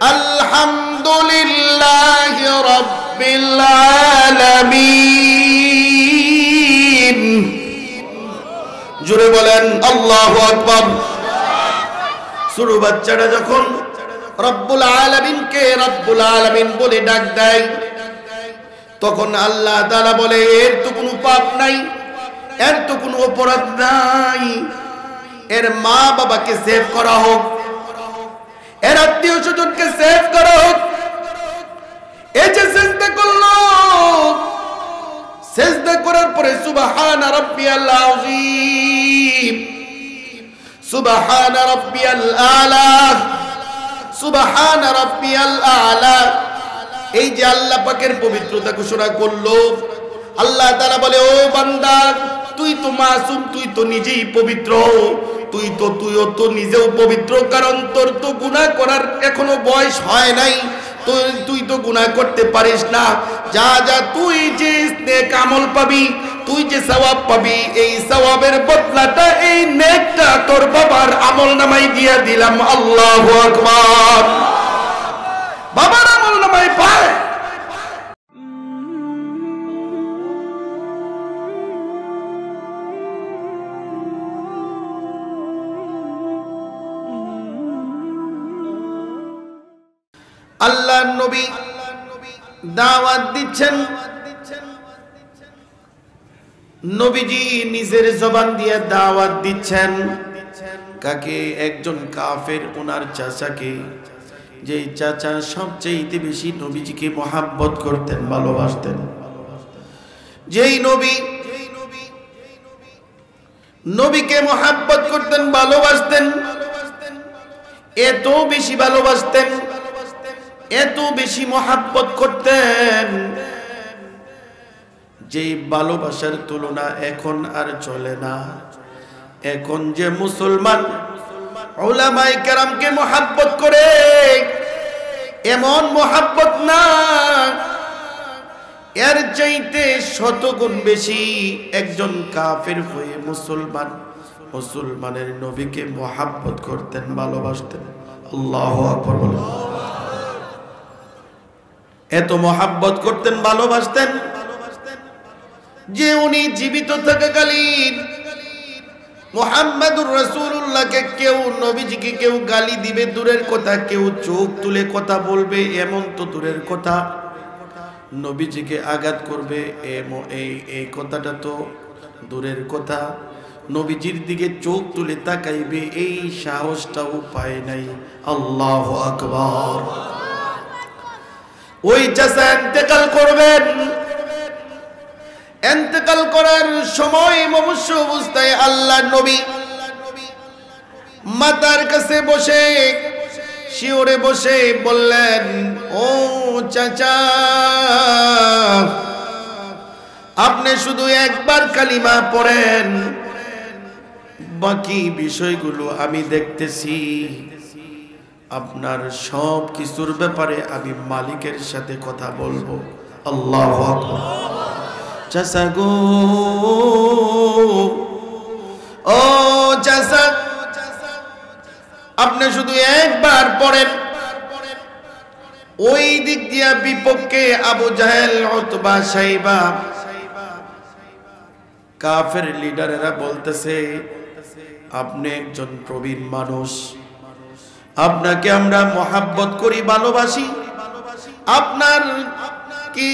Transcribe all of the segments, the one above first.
আলহামদুলিল্লাহি রাব্বিল আলামিন। জোরে বলেন আল্লাহু আকবার। ছোট বাচ্চাটা যখন রব্বুল আলামিনকে রব্বুল আলামিন বলে ডাক দেয়, তখন আল্লাহ তাআলা বলে এর তো কোনো পাপ নাই, এর তো কোনো অপরাধ নাই, এর মা বাবাকে সেভ করা হোক, এর আত্মীয় স্বজনকে সেভ করা হোক। এই যে সিজদা করলো, সিজদা করার পরে সুবহান রাব্বিয়াল আযীম, সুবহান রাব্বিয়াল আলা, সুবহান রাব্বিয়াল আলা, এই যে আল্লাহ পাকের পবিত্রতা ঘোষণা করলো, আল্লাহ তাআলা বলে ও বান্দা তুই তো মাসুম, তুই তো নিজেই পবিত্র, তুইও তো নিজেও পবিত্র, কারণ তোর তো গুনাহ করার এখনো বয়স হয় নাই, তুই তো গুনাহ করতে পারিস না। যা যা তুই যে নেক আমল পাবি, তুই যে সওয়াব পাবি, এই সওয়াবের বদলাটা এই নেকটা তোর বাবার আমল নামায় দিয়া দিলাম। আল্লাহু আকবার। বাবার আমল নামায় পায়। আল্লাহ নবী দাওয়াত দিচ্ছেন, নবীজি নিজের জবান দিয়ে দাওয়াত দিচ্ছেন। কাকে? একজন কাফের, ওনার চাচাকে, যেই চাচা সবচেয়ে বেশি নবীজিকে মহাব্বত করতেন, ভালোবাসতেন। যেই নবীকে মহাব্বত করতেন, ভালোবাসতেন, এত বেশি ভালোবাসতেন, এত বেশি মহাব্বত করতেন, যেই ভালোবাসার তুলনা এখন আর চলে না। এখন যে মুসলমান উলামায়ে কেরামকে মহাব্বত করে, এমন মহাব্বত না, এর চাইতে শতগুণ বেশি একজন কাফের হয়ে মুসলমানের নবীকে মহাব্বত করতেন, ভালোবাসতেন। আল্লাহু আকবার বলেন। এত মহাব্বত করতেন, ভালোবাসতেন যে উনি জীবিত থাকাকালীন মুহাম্মাদুর রাসূলুল্লাহকে কেউ, নবীজিকে কেউ গালি দিবে দূরের কথা, কেউ চোখ তুলে কথা বলবে এমন তো দূরের কথা, নবীজিকে আঘাত করবে এই কথাটা তো দূরের কথা, নবীজির দিকে চোখ তুলে তাকাইবে এই সাহসটাও পায় নাই। আল্লাহু আকবার। ওই চাচা ইন্তেকাল করবেন, ইন্তেকাল করার সময় মুমূর্ষু অবস্থায় আল্লাহর নবী মাতার কাছে বসে, শিওরে বসে বললেন, ও চাচা, আপনি শুধু একবার কালিমা পড়েন, বাকি বিষয়গুলো আমি দেখতেছি, আপনার সব কিছুর ব্যাপারে আমি মালিকের সাথে কথা বলবো। আল্লাহু আকবার। চাচা গো, ও চাচা, আপনি শুধু একবার পড়েন। ওই দিক দিয়া বিপক্ষে আবু জাহেল, উতবা, শাইবা, কাফের লিডারেরা বলতেছে, আপনি একজন প্রবীণ মানুষ, আপনাকে আমরা মহাব্বত করি, ভালোবাসি, আপনার কি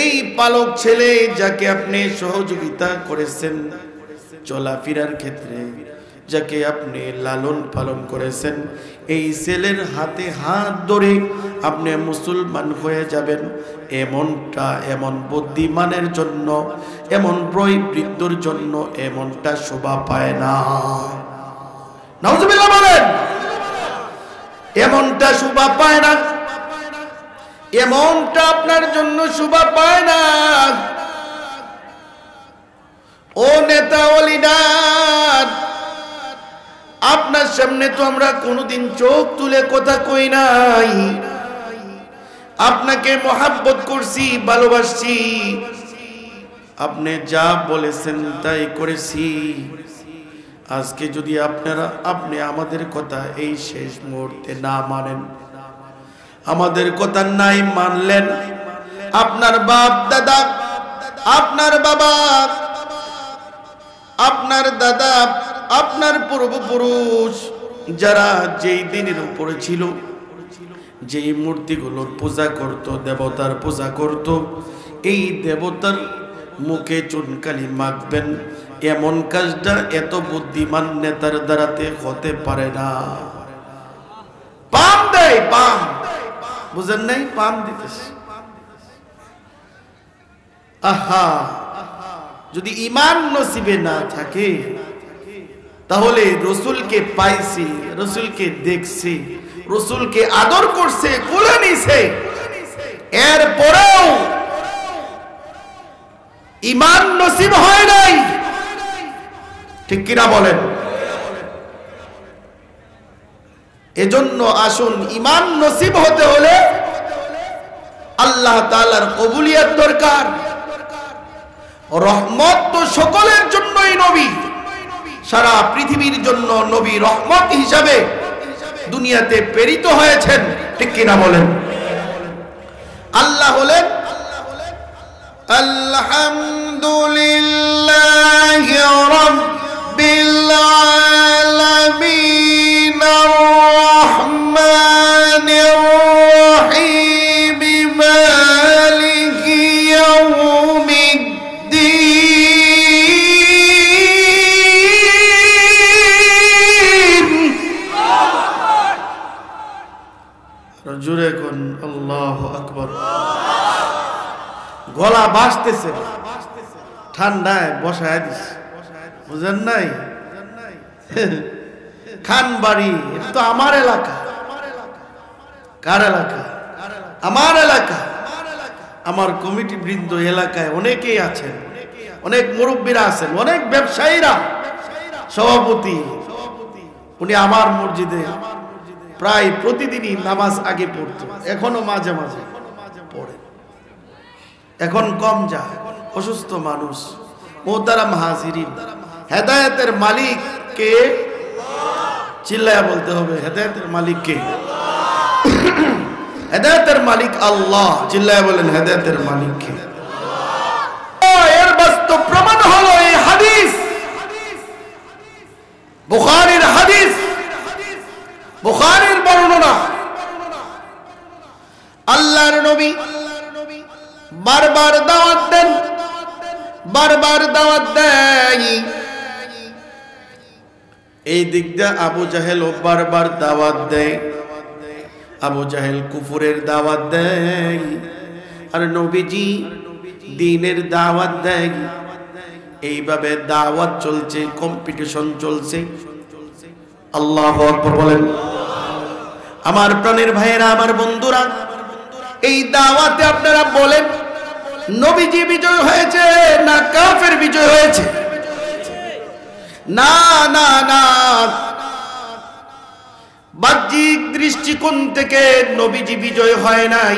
এই পালক ছেলে যাকে আপনি সহযোগিতা করেছেন চলাফেরার ক্ষেত্রে, যাকে আপনি লালন পালন করেছেন, এই ছেলের হাতে হাত ধরে আপনি মুসলমান হয়ে যাবেন, এমন বুদ্ধিমানের জন্য, এমন বৃদ্ধর জন্য এমনটা শোভা পায় না। নাউজুবিল্লাহ বলেন। এমনটা শোভা পায় না, এমনটা আপনার জন্য শোভা পায় না। ও নেতা, ও লিডার, আপনার সামনে তো আমরা কোনোদিন চোখ তুলে কথা কই নাই, আপনাকে মহাব্বত করছি, ভালোবাসছি, আপনি যা বলেছেন তাই করেছি। আজকে যদি আপনি আমাদের কথা এই শেষ মুহূর্তে না মানেন, আমাদের কথা নাই মানলেন। আপনার বাপ দাদা, আপনার বাবা, আপনার দাদা, আপনার পূর্বপুরুষ যারা যেই দিনের উপরে ছিল, যেই মূর্তিগুলোর পূজা করত, দেবতার পূজা করত, এই দেবতার মুখে চুনকালি মাখবেন, এমন কাজটা এত বুদ্ধিমান নেতার দ্বারাতে হতে পারে না। পাম দেয়, পাম, বুঝেন নাই? পাম দিতেছে। আহা, যদি ঈমান নসিবে না থাকে তাহলে রসুলকে পাইছি, রসুলকে দেখছি, রসুলকে আদর করছে, কোলে নিছে, এরপরেও ঈমান নসিব হয় নাই, ঠিক কিনা বলেন? এজন্য আসুন, ঈমান নসিব হতে হলে আল্লাহ তাআলার কবুলিয়ত দরকার। রহমত তো সকলের জন্যই নবী, সারা পৃথিবীর জন্য নবী রহমত হিসাবে দুনিয়াতে প্রেরিত হয়েছেন, ঠিক কিনা বলেন? আল্লাহ হলেন আলহামদুলিল্লাহি রাব্বিল আলামিন আর-রাহমানির রাহিম মালিকি ইয়াউমিদ্দিন। জোরে কোন আল্লাহু আকবার। গলা বাসতেছে, ঠান্ডায় বসায় দিস, বুঝেন নাই? খানবাড়ি, এটা তো আমার এলাকা। কার এলাকা? আমার এলাকা। আমার কমিটি বৃন্দ এলাকায় অনেকেই আছেন, অনেক মুরব্বীরা আছেন, অনেক ব্যবসায়ীরা, সভাপতি, উনি আমার মসজিদে প্রায় প্রতিদিনই নামাজ আগে পড়তো, এখনো মাঝে মাঝে পড়ে, এখন কম যায়, অসুস্থ মানুষ। মোহতারাম হাজিরিন, হেদায়েতের মালিক কে? চিল্লায়া বলতে হবে, হেদায়েতের মালিক কে? হেদায়েতের মালিক আল্লাহ। চিল্লায়া বলেন, হেদায়েতের মালিক কে? এর বাস্তব প্রমাণ হলো এই হাদিস, বুখারীর হাদিস, বুখারীর বর্ণনা। আল্লাহর নবী বারবার দাওয়াত দেন, বারবার দাওয়াত দেয়। এই দিক দিয়ে আবু জাহেলও বারবার দাওয়াত দেয়, আবু জাহেল কুফরের দাওয়াত দেয়, আর নবীজি দ্বীনের দাওয়াত দেয়। এইভাবে দাওয়াত চলছে, কম্পিটিশন চলছে। আল্লাহু আকবার বলেন। আমার প্রাণের ভাইয়েরা, আমার বন্ধুরা, এই দাওয়াতে আপনারা বলেন, নবীজি বিজয় হয়েছে না কাফের বিজয় হয়েছে? না না না, বাহ্যিক দৃষ্টিকোণ থেকে নবীজি বিজয় হয় নাই।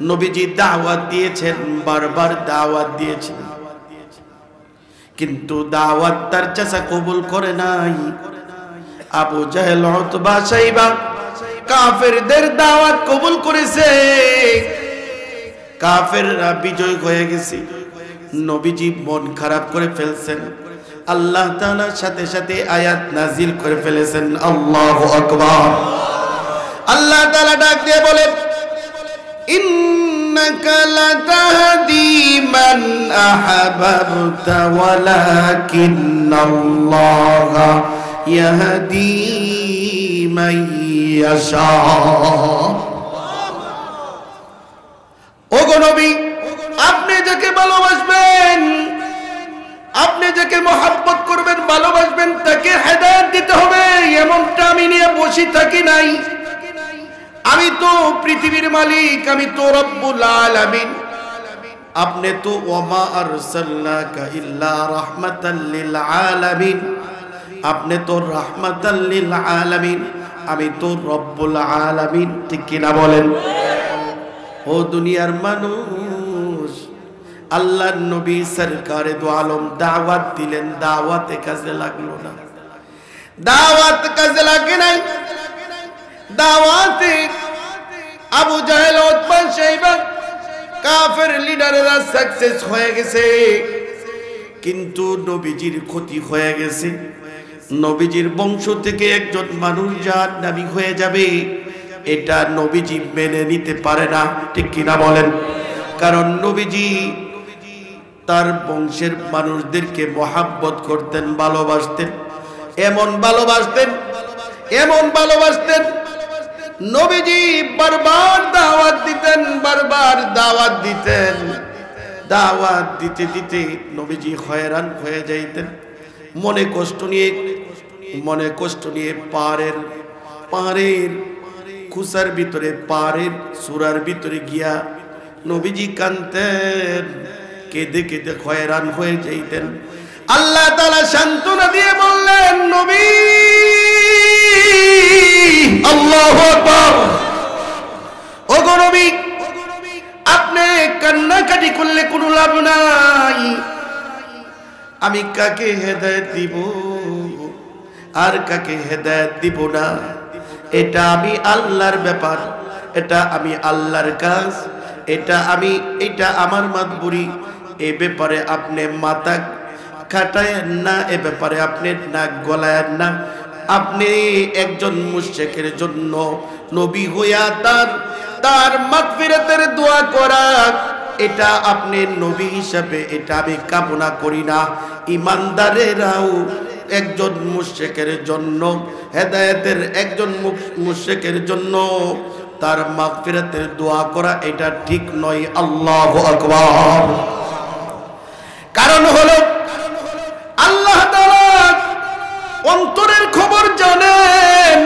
নবীজি দাওয়াত দিয়েছেন, বারবার দাওয়াত দিয়েছেন, কিন্তু দাওয়াত তার চাচা কবুল করে নাই। আবু জাহেল, উতবা, শাইবা কাফেরদের দাওয়াত কবুল করেছে, কাফেররা বিজয় হয়ে গেছে। নবীজি মন খারাপ করে ফেলছেন, আল্লাহ তাআলার সাথে সাথে আয়াত নাজিল করে ফেলেছেন। আল্লাহু আকবার। আল্লাহ তাআলা ডাক দিয়ে বলেন, ইন্নাকা লাতাহদি মান আহাবাবতা ওয়ালাকিন্নাল্লাহা ইয়াহদি মান ইয়াশা। ওগো নবী, আপনি যাকে ভালোবাসবেন, আপনি যাকে মহব্বত করবেন, ভালোবাসবেন, তাকে হেদায়েত দিতে হবে। এমনটা আমি নিয়ে বসে থাকি নাই। আমি তো পৃথিবীর মালিক, আমি তো রব্বুল আলামিন। আপনি তো ওয়ামা আরসালনাকা ইল্লা রাহমাতাল লিল আলামিন, আপনি তো রাহমাতাল লিল আলামিন, আমি তো রব্বুল আলামিন, ঠিক কিনা বলেন? ও দুনিয়ার মানুষ, আল্লাহর নবী সরকারে দু আলম দাওয়াত দিলেন, দাওয়াতে কাজে লাগলো না, দাওয়াত কাজে লাগে নাই। দাওয়াতে কাফের লিডাররা সাকসেস হয়ে গেছে, কিন্তু নবীজির ক্ষতি হয়ে গেছে। নবীজির বংশ থেকে একজন মানুষ জাহান্নামী হয়ে যাবে, এটা নবীজি মেনে নিতে পারে না, ঠিক কিনা বলেন? কারণ নবীজি তার বংশের মানুষদেরকে মহাব্বত করতেন, ভালোবাসতেন, এমন ভালোবাসতেন, এমন ভালোবাসতেন। নবীজি বারবার দাওয়াত দিতেন, বারবার দাওয়াত দিতেন। দাওয়াত দিতে দিতে নবীজি হয়রান হয়ে যাইতেন। মনে কষ্ট নিয়ে পাহাড়ের খুসার ভিতরে, পাহাড়ের সুরার ভিতরে গিয়া নবীজি কাঁদতেন, কেঁদে কেঁদে হয়রান হয়ে যাইতেন। আল্লাহ তাআলা সান্ত্বনা দিয়ে বললেন, নবী, আল্লাহু আকবার, ওগো নবী, আপনি কান্নাকাটি করলে কোনো লাভ নাই। আমি কাকে হেদায়েত দিব আর কাকে হেদায়েত দিব না, এটা আমি আল্লাহর ব্যাপার, এটা আমি আল্লাহর কাজ, এটা আমার মাতবুরি। এ ব্যাপারে আপনি মাথা খাটায়েন না, এ ব্যাপারে আপনি নাক গলায়েন না। আপনি একজন মুশরিকের জন্য নবী হইয়া তার মাগফিরাতের দোয়া করা, এটা আপনি নবী হিসাবে এটা আমি কামনা করি না। ইমানদারেরাও একজন মুশরিকের জন্য, হেদায়েতের একজন মুশরিকের জন্য তার মাগফিরাতের দোয়া করা এটা ঠিক নয়। আল্লাহু আকবার। কারণ হলো আল্লাহ তাআলা অন্তরের খবর জানেন।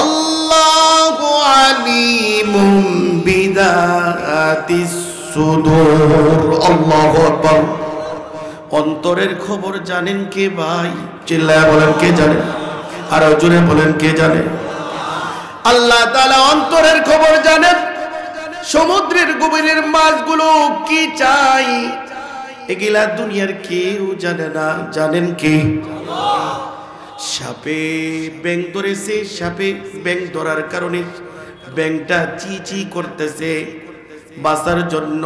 আল্লাহু আলিমুম বিযাতিস সুদূর। আল্লাহু আকবার। অন্তরের খবর জানেন কে ভাই? চিল্লায়া বলেন, কে জানে? আর জোরে বলেন, কে জানে? আল্লাহ তাআলা অন্তরের খবর জানেন। সমুদ্রের গভীরের মাছগুলো কি চাই এগুলা দুনিয়ার কেউ জানে না। জানেন কে? সাপে ব্যাঙ ধরেছে, সাপে ব্যাঙ ধরার কারণে ব্যাঙটা চি চি করতেছে বাঁচার জন্য।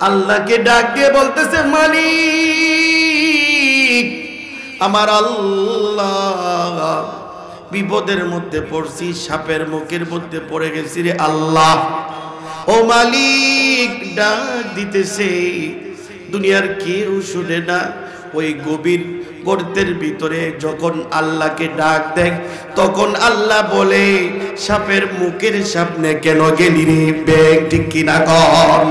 আল্লাহকে ডাক দিয়ে বলতেছে, মালিক, আমার আল্লাহ, বিপদের মধ্যে পড়ছি, সাপের মুখের মধ্যে পড়ে গেছি রে আল্লাহ। ও মালিক, ডাক দিতেছে, দুনিয়ার কেউ শুনে না। ওই গভীর গর্তের ভিতরে যখন আল্লাহকে ডাক দেয়, তখন আল্লাহ বলে, সাপের মুখের সামনে কেন গেলি রে ব্যাঙ? ঠিক কিনা কর?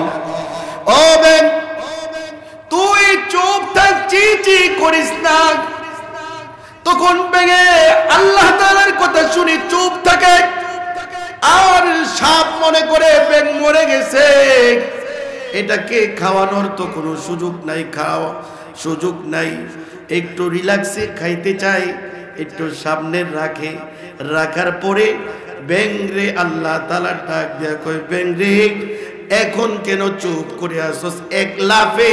ও ব্যাঙ, তুই চুপ থাক, চি চি করিস না। তখন ব্যাঙে আল্লাহ তাআলার কথা শুনে চুপ থাকে, আর সাপ মনে করে ব্যাঙ মরে গেছে। এটাকে খাওয়ানোর তো কোনো সুযোগ নাই, সুযোগ নাই। একটু রিল্যাক্সে খাইতে চাই, একটু সামনে রাখার পরে ব্যাঙ রে আল্লাহ তাআলা ডাক দিয়া কই, ব্যাঙ রে, এখন কেন চুপ করে আসছ? এক লাফে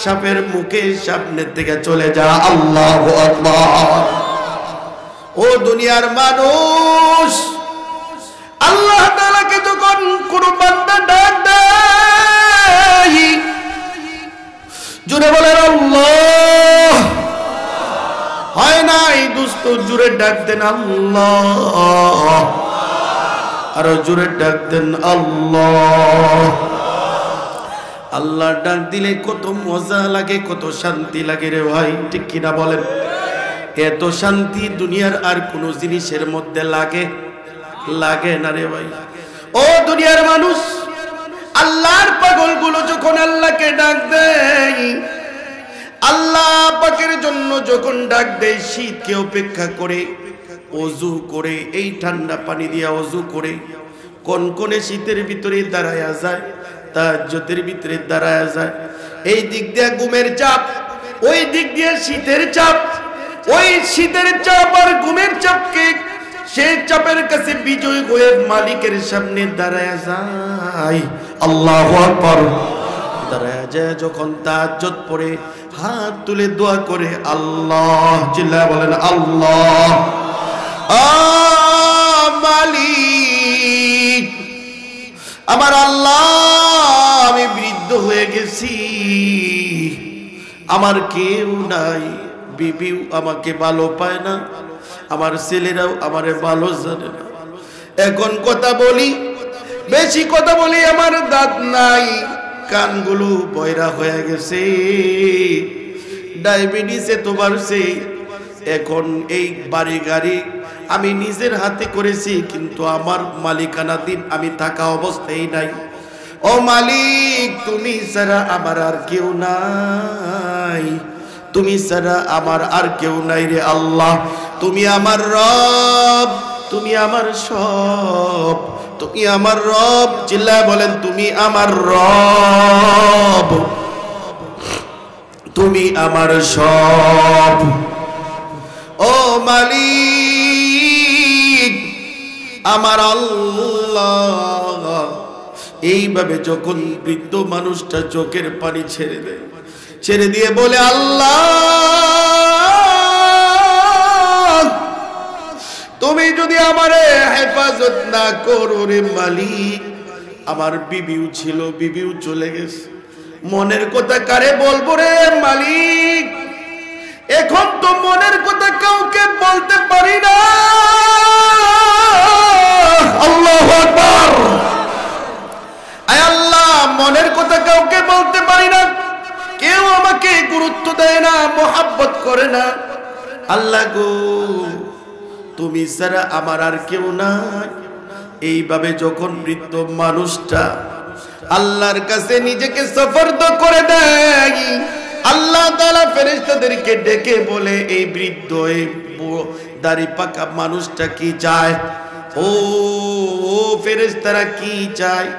সাপের মুখের সামনের থেকে চলে যা। আল্লাহু আকবার। ও দুনিয়ার মানুষ, আল্লাহ তাআলাকে যখন কোন বান্দা ডাক দেয়, জোরে বলেন আল্লাহ। হয় নাই দোস্ত, জোরে ডাক দেন আল্লাহ। আরো জোরে ডাক দেন আল্লাহ। আল্লাহ ডাক দিলে কত মজা লাগে, কত শান্তি লাগে রে ভাই, ঠিক কিনা বলেন? এত শান্তি দুনিয়ার আর কোন জিনিসের মধ্যে লাগে না রে ভাই। ও দুনিয়ার মানুষ, আল্লাহর পাগলগুলো যখন আল্লাহকে ডাক দেয়, আল্লাহ পাকের জন্য যখন ডাক দেয়, শীতকে উপেক্ষা করে ওযু করে, এই ঠান্ডা পানি দিয়া ওযু করে কনকনে শীতের ভিতরে দাঁড়ায়া যায়, তাহাজ্জুদের ভিতরে দাঁড়ায়া যায়। এই দিক দিয়ে ঘুমের চাপ, ওই দিক দিয়ে শীতের চাপ, ওই শীতের চাপ আর ঘুমের চাপকে সেই চাপের কাছে বিজয় হয়ে মালিকের সামনে দাঁড়ায়া যায়। আল্লাহু আকবার। দাঁড়ায়া যায় যখন তাহাজ্জুদ পড়ে, হাত তুলে দোয়া করে, আল্লাহ, চিল্লায়া বলেন আল্লাহ। মালিক, আমার আল্লাহ, হয়ে গেছি, আমার কেউ নাই, বিবিও আমাকে ভালো পায় না, আমার ছেলেরাও আমারে ভালো জানে না। এখন কথা বলি, বেশি কথা বলি, আমার দাঁত নাই, কানগুলো বয়রা হয়ে গেছে, ডায়াবেটিসে তো বাড়ছে। এখন এই বাড়ি গাড়ি আমি নিজের হাতে করেছি, কিন্তু আমার মালিকানাধীন আমি থাকা অবস্থায় নাই। ও মালিক, তুমি ছাড়া আমার আর কেউ নাই, তুমি ছাড়া আমার আর কেউ নাই রে আল্লাহ। তুমি আমার রব, তুমি আমার সব, তুমি আমার রব। চিল্লায় বলেন, তুমি আমার রব, তুমি আমার সব। ও মালিক, আমার আল্লাহ। এইভাবে যখন বৃদ্ধ মানুষটা চোখের পানি ছেড়ে দেয়, ছেড়ে দিয়ে বলে, আল্লাহ, তুমি যদি আমারে হেফাজত না করো রে মালিক, আমার বিবিও ছিল, বিবিও চলে গেছে, মনের কথা কারে বলবো রে মালিক? এখন তো মনের কথা কাউকে বলতে পারি না। আল্লাহু আকবার। আয় আল্লাহ, মনের কথা কাউকে বলতে পারি না, কেউ আমাকে গুরুত্ব দেয় না, মোহাব্বত করে না। আল্লাহ গো, তুমি ছাড়া আমার আর কেউ নাই। এইভাবে যখন বৃদ্ধ মানুষটা আল্লাহর কাছে নিজেকে সুপর্দ করে দেয়, আল্লাহ তাআলা ফেরেশতাদেরকে ডেকে বলে, এই বৃদ্ধ, এই দাড়ি পাকা মানুষটা কি চায়? ও ফেরেশতারা কি চায়?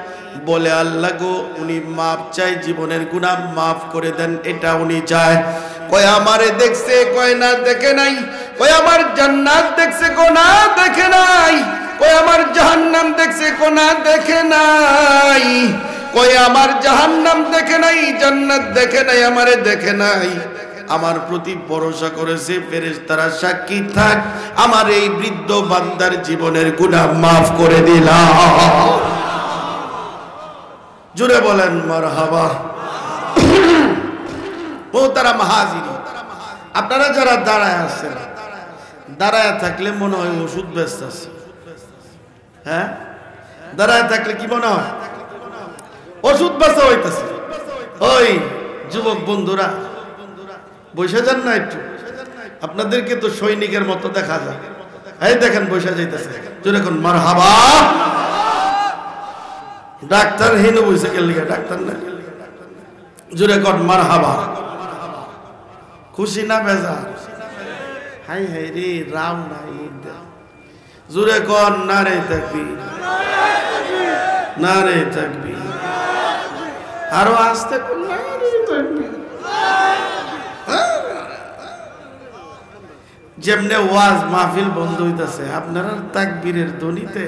বলে, আল্লাহ গো, উনি মাফ চাই, জীবনের গুনাহ মাফ করে দেন, এটা উনি চায়। কয় আমারে দেখছে? কয় না, দেখে নাই। কয় আমার জান্নাত দেখছে? কয় না, দেখে নাই। কয় আমার জাহান্নাম দেখছে? কয় না, দেখে নাই। কয় আমার জাহান্নাম দেখে নাই, জান্নাত দেখে নাই, আমারে দেখে নাই। আমার প্রতি ভরসা করেছে, ফেরেশতারা সাক্ষী থাক, আমার এই বৃদ্ধ বান্দার জীবনের গুনাহ মাফ করে দিলাম। জুড়ে বলেন মারহাবা। মোহতারাম হাজিরিন, আপনারা যারা দাঁড়ায় আছেন, দাঁড়ায় থাকলে মনে হয় ওষুধ ব্যস্ত আছে। হ্যাঁ, দাঁড়ায় থাকলে কি মনে হয়? ওষুধ ব্যস্ত হইতেছে। ওই যুবক বন্ধুরা, বসে যান না একটু, আপনাদেরকে তো সৈনিকের মতো দেখা যায়। এই দেখেন বসে যাইতেছে, যেরকম মারহাবা। ডাক্তার হেন বসে গেল, ডাক্তার না, জোরে কর মারহাবা। খুশি না বেজার? হাই হাই রে, রাম নাই। জোরে কর নারে তাকবীর, নারে তাকবীর। আরো আসতে কর নারে তাকবীর। যেমনে ওয়াজ মাহফিল বন্ধ হইতাছে, আপনারা তাকবীরের ধ্বনিতে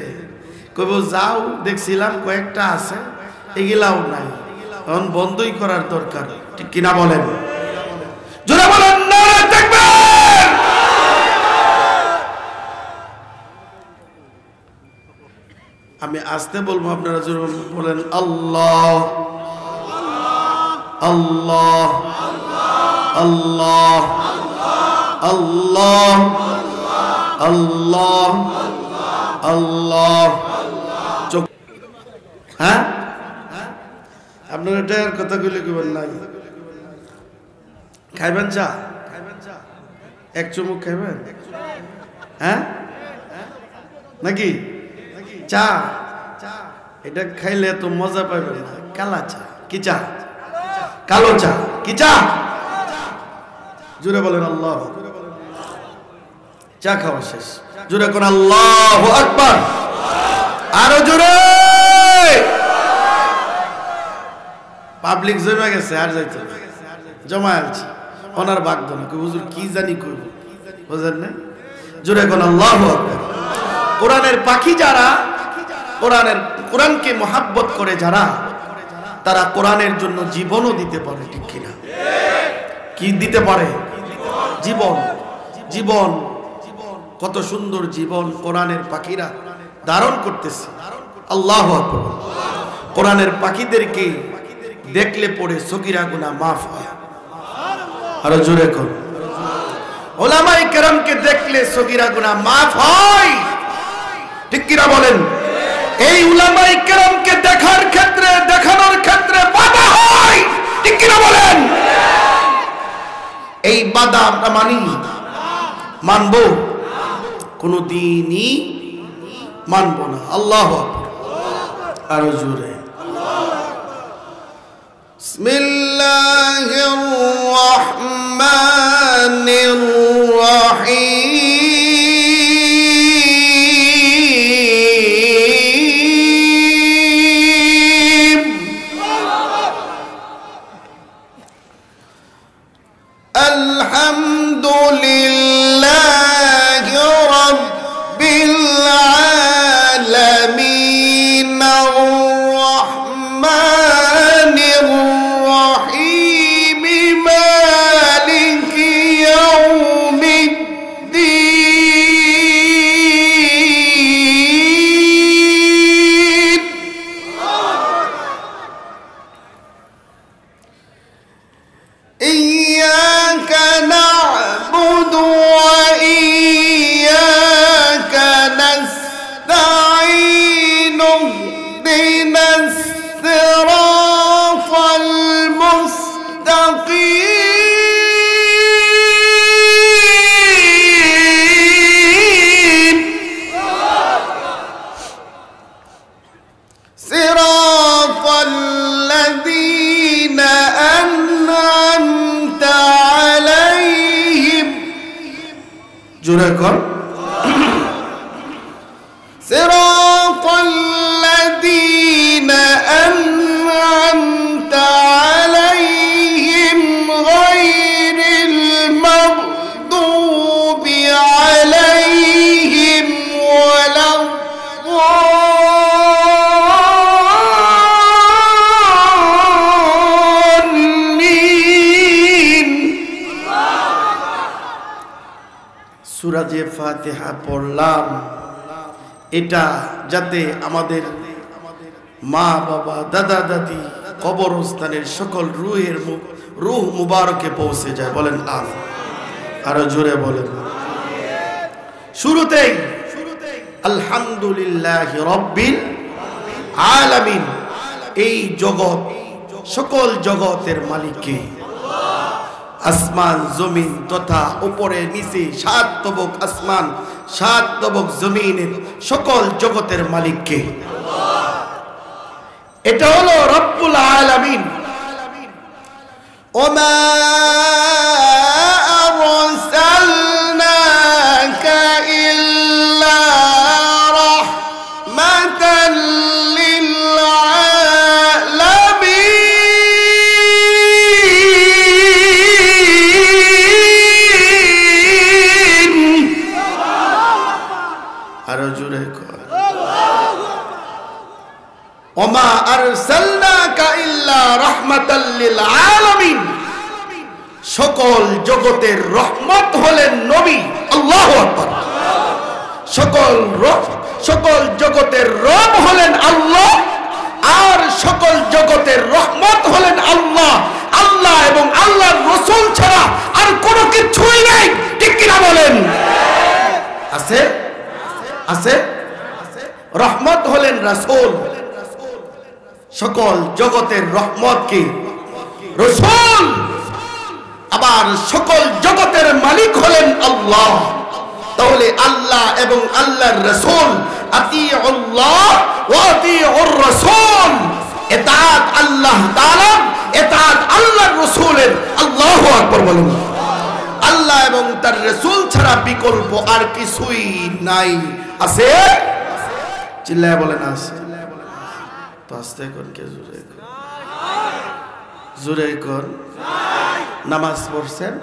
কইব যাও, দেখছিলাম কয়েকটা আছে, এগুলাও নাই, এখন বন্ধই করার দরকার। ঠিক কিনা বলেন? জোরে বলেন নারে তাকবীর। আমি আসতে বলবো, আপনারা জোরে বলেন আল্লাহ আল্লাহ আল্লাহ আল্লাহ আল্লাহ আল্লাহ। হ্যাঁ, আপনারা এটার কথা কইলে কি বলেন? নাই খাইবেন চা? এক চুমুক খাইবেন? হ্যাঁ নাকি? চা এটা খাইলে তো মজা পাবেন না। কালা চা কি চা? কালো চা কি চা? জোরে বলেন আল্লাহ। চা খাওয়া শেষ, জোরে কোন আল্লাহু আকবার। আরো জোরে। পাবলিক জমে গেছে, আর যাইতে জমা আছে, ওনার বাগদ না। হুজুর কি জানি করব, বুঝেন না? জোরে কোন আল্লাহু আকবার। কোরআনের পাখি যারা, কোরআনকে মহাব্বত করে যারা, তারা কোরআনের জন্য জীবনও দিতে পারে। ঠিক কিনা? কি দিতে পারে? জীবন। জীবন, কত সুন্দর জীবন কোরআনের পাখিরা ধারণ করতেছে। আল্লাহু আকবার। কোরআনের পাখিদেরকে দেখলে পড়ে সগীরা গুনাহ মাফ হয়। আরো জোরে কোন উলামায়ে কেরামকে দেখলে সগীরা গুনাহ মাফ হয়, ঠিক কি না বলেন? এই উলামায়ে কেরামকে দেখার ক্ষেত্রে দেখানোর ক্ষেত্রে বাধা হয়, ঠিক কি না বলেন? এই বাধা আমরা মানি, মানব? কোনদিনই মানব না। আল্লাহু আকবার, আরো জোরে। বিসমিল্লাহির রহমানির রহিম। আলহামদুলিল্লাহি রাব্বিল আলামিন আর-রহমানির রহিম মালিকি ইয়াউমিদ্দিন। ইয়্যাকা না'বুদু ওয়া ইয়্যাকা নাস্তাঈন ইহদিনাস সিরাতাল মুস্তাকিম সিরাতাল লাযীনা আন'আমতা আলাইহিম। জোরে কর। সিরাতাল লাযীনা আন'আমতা আলাইহিম গায়রিল মাগদুবি আলাইহিম ওয়ালাদ-দাল্লিন। সূরা যে ফাতিহা পড়লাম, এটা যাতে আমাদের মা বাবা দাদা দাদি কবরস্থানের সকল রূহ মুবারকে পৌঁছে যায়। বলেন আমিন। আরো জোরে বলেন। শুরুতেই আলহামদুলিল্লাহি রাব্বিল আলামিন। এই জগৎ, সকল জগতের মালিক কে? আসমান জমিন তথা উপরে নিচে সাত তবক আসমান সাত তবক জমিনের সকল জগতের মালিক কে? এটা হলো রব্বুল আলামিন। ওমা আরসালনাকা ইল্লা রাহমাতাল লিল আলামিন। আরো জোরে কর। ওমা আরসালনাকা ইল্লা রাহমাতাল লিল আলামিন। সকল জগতের রহমত হলেন নবী। আল্লাহু আকবার। সকল জগতের রব হলেন আল্লাহ, আর সকল জগতের রহমত হলেন আল্লাহ। আল্লাহ এবং আল্লাহর রাসূল ছাড়া আর কোনো কিছুই নেই, ঠিক কি না বলেন? আছে আছে। রহমত হলেন রাসূল, সকল জগতের রহমত কি? রাসূল। আবার সকল জগতের মালিক হলেন আল্লাহ। তাহলে আল্লাহ এবং আল্লাহর রাসূল, আতিউল্লাহ ওয়া আতিউর রাসূল। ইতাআত আল্লাহ তাআলা, ইতাআত আল্লাহর রাসূলের। আল্লাহু আকবার বলুন। আল্লাহ এবং তার রাসূল ছাড়া বিকল্প আর কিছুই নাই। আছে? চিল্লায় বলেন আছে। তো আস্তে কোন কে জোরে কোন, জোরে কোন। নামাজ পড়ছেন?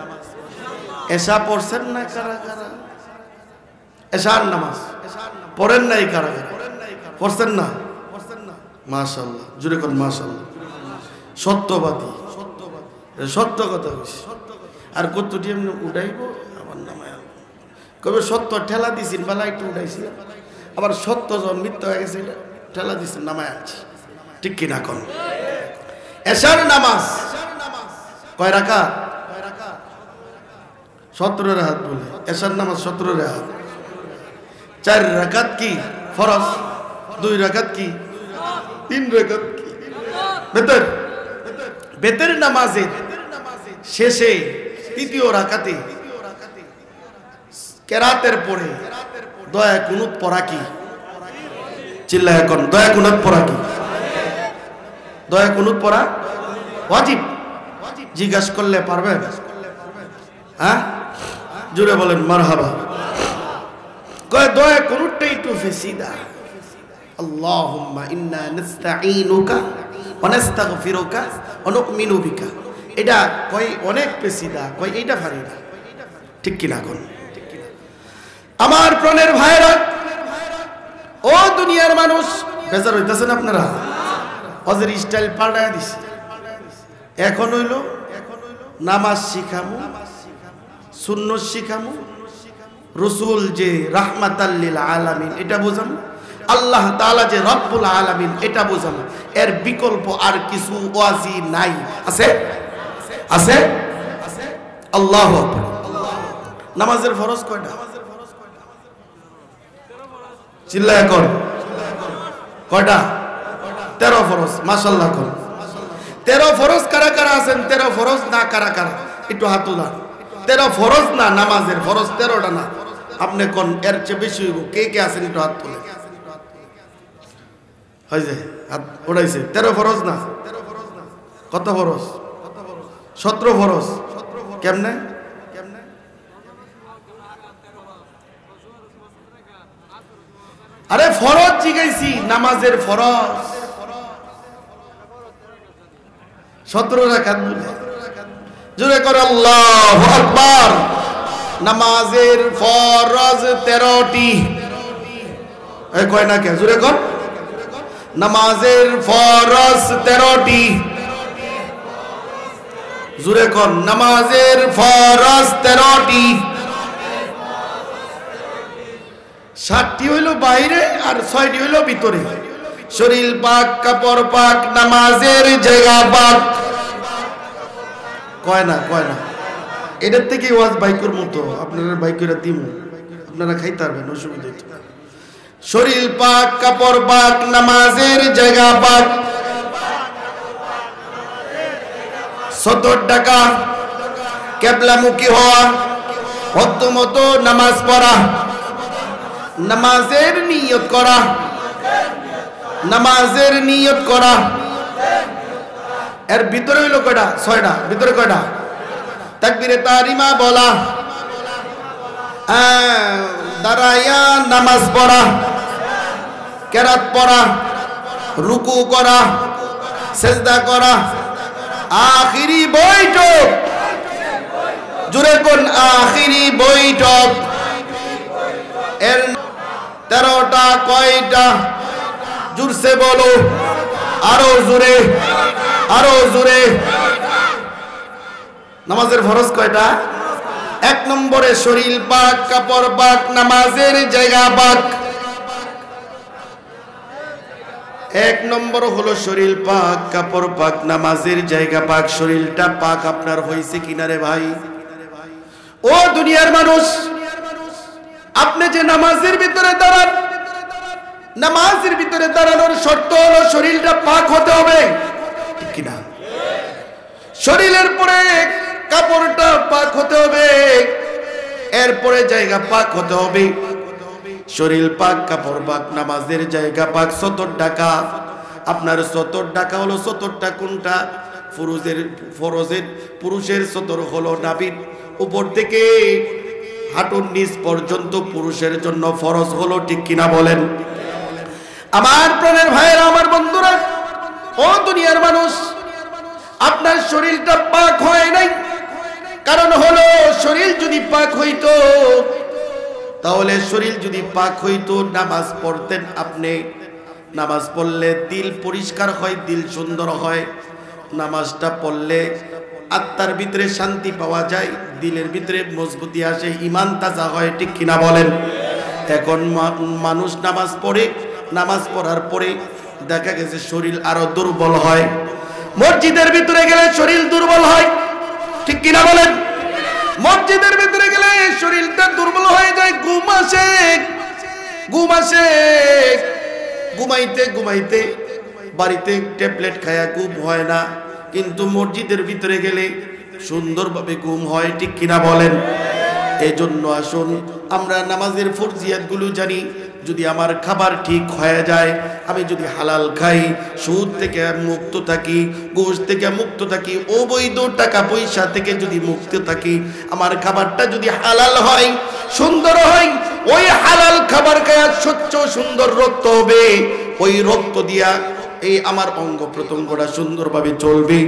এশা পড়ছেন না কারা কারা? এশার নামাজ পড়েন নাই কারা কারা? পড়ছেন না? মাশাআল্লাহ, জোরে কোন মাশাআল্লাহ। সত্যবাদী, সত্য কথা কইছি। আর কতটি এমনি উঠাইব আমার নামায় কবে সত্য ঠেলা দিছেন বেলা একটু উঠাইছি, আবার সত্য যখন মিথ্যা হয়ে গেছে ঠেলা দিছেন নামায় আনছি, ঠিক কিনা কোন? এশার নামাজ কয় রাকাত? 17 রাকাত বলে। এশার নামাজ 17 রাকাত। 4 রাকাত কি ফরজ, 2 রাকাত কি, 3 রাকাত কি বেতর। বেতর নামাজের শেষে তৃতীয় রাকাতে কেরাতের পরে দয়া কুনুত পড়া কি? চিল্লায় এখন দয়া কুনুত পড়া কি? দয়া কুনুত পড়া ওয়াজিব। জিজ্ঞাসা করলে পারবেন? হ্যাঁ জুড়ে বলেন মারহাবা। কয় দয়া কুনুতটাই একটু ফেসিদা। আল্লাহুম্মা ইন্না নাস্তাঈনুকা ওয়া নাস্তাগফিরুকা ওয়া নু'মিনু বিকা। এটা কয় অনেক পেশিদা, কয় এইটা পারি না। ঠিক কিনা কোন? আমার প্রাণের ভাইরা ও দুনিয়ার মানুষ, বেজার হইতেছেন আপনারা? হজের স্টাইল পাল্টায় দিছে। এখন হইল নামাজ শিখামু, সুন্নত শিখামু, রসুল যে রাহমাতাল লিল আলামিন এটা বোঝামু, আল্লাহ তাআলা যে রব্বুল আলামিন এটা বোঝামু। এর বিকল্প আর কিছু ওয়াজি নাই। আছে? আছে? আল্লাহু আকবার। নামাজের ফরজ কয়টা? চিল্লায় কর কয়টা? 13 ফরজ। মাশাআল্লাহ কর। 13 ফরজ কারা কারা আছেন? 13 ফরজ না কারা কারা একটু হাত উঠান। 13 ফরজ না নামাজের ফরজ 13টা না, আপনি কোন এর চেয়ে বেশি হইব? কে কে আছেন একটু হাত তুলে? হয় যে হাত উঠাইছে। 13 ফরজ না? কত ফরজ? 17 ফরজ। কেমনে? আরে ফরজ জিগাইছি, নামাজের ফরজ 17 রাকাত বলে। জোরে করে আল্লাহু আকবার। নামাজের ফরজ 13টি। এই কয় না কে? জোরে কর। নামাজের ফরজ 13টি। জোরে কর। নামাজের ফরজ 13টি। 7টি হইল বাইরে আর 6টি হইল ভিতরে। শরীর পাক, কাপড় পাক, নামাজের জায়গা পাক। কয় না? কয় না? এটার থেকে ওয়াজ বাইকুর মতো আপনারা বাইকুরা দিমু, আপনারা খাইতে পারবেন, অসুবিধা হইতো না। শরীর পাক, কাপড় পাক, নামাজের জায়গা পাক। 70 টাকা কেবলামুখী হওয়া, মতো নামাজ পড়া, নামাজের নিয়ত করা, নামাজের নিয়ত করা। এর ভিতরে হইল কয়টা? 6টা। ভিতরে কয়টা? তাকবীরে তাহরিমা বলা, দাঁড়াইয়া নামাজ পড়া, কেরাত পড়া, রুকু করা, সেজদা করা, আখিরি বৈঠক। জোরে কোন? আখিরি বৈঠক। এর 13টা কয়টা? জোরসে বলো, আরো জোরে, আরো জোরে। নামাজের ফরজ কয়টা? 1 নম্বরে শরীর পাক, কাপড় পাক, নামাজের জায়গা পাক। 1 নম্বর হলো শরীর পাক, কাপড় পাক, নামাজের জায়গা পাক। শরীরটা পাক আপনার হইছে কিনা রে ভাই? ও দুনিয়ার মানুষ, আপনি যে নামাজের ভিতরে দাঁড়ান, নামাজের ভিতরে দাঁড়ানোর শর্ত হলো শরীরটা পাক হতে হবে, ঠিক কিনা? শরীরের পরে কাপড়টা পাক হতে হবে, এরপরে জায়গা পাক হতে হবে। শরীর পাক, কাপড় পাক, নামাজের জায়গা পাক। 70 টাকা। আপনার 70 টাকা হলো 70টা কোনটা? পুরুষের 70 হলো নাভির উপর থেকে হাঁটুর নিচ পর্যন্ত পুরুষের জন্য ফরজ হলো, ঠিক কিনা বলেন? আমার প্রাণের ভাইয়েরা, আমার বন্ধুরা, ও দুনিয়ার মানুষ, আপনার শরীরটা পাক হয় নাই। কারণ হলো শরীর যদি পাক হইতো, তাহলে শরীর যদি পাক হইতো নামাজ পড়তেন আপনি। নামাজ পড়লে দিল পরিষ্কার হয়, দিল সুন্দর হয়। নামাজটা পড়লে আত্মার ভিতরে শান্তি পাওয়া যায়, দিলের ভিতরে মজবুতি আসে, ইমান তাজা হয়, ঠিক কিনা বলেন? এখন মানুষ নামাজ পড়ে, নামাজ পড়ার পরে দেখা গেছে শরীর আরো দুর্বল হয়। মসজিদের ভিতরে গেলে শরীর দুর্বল হয়, ঠিক কিনা বলেন? মসজিদের ভিতরে গেলে শরীরটা দুর্বল হয়ে যায়, ঘুম আসে, ঘুমাইতে ঘুমাইতে বাড়িতে ট্যাবলেট খায়া ঘুম হয় না, কিন্তু মসজিদের ভিতরে গেলে সুন্দরভাবে ঘুম হয়, ঠিক কিনা বলেন? এই জন্য আসুন আমরা নামাজের ফরজিয়াতগুলো জানি। যদি আমার খাবার ঠিক হয়ে যায়, আমি যদি হালাল খাই, সুদ থেকে মুক্ত থাকি, ঘুষ থেকে মুক্ত থাকি, অবৈধ টাকা পয়সা থেকে যদি মুক্ত থাকি, আমার খাবারটা যদি হালাল হয়, সুন্দর হয়, ওই হালাল খাবার খায়া স্বচ্ছ সুন্দর রক্ত হবে, ওই রক্ত দিয়া এই আমার অঙ্গ প্রত্যঙ্গটা সুন্দরভাবে চলবে।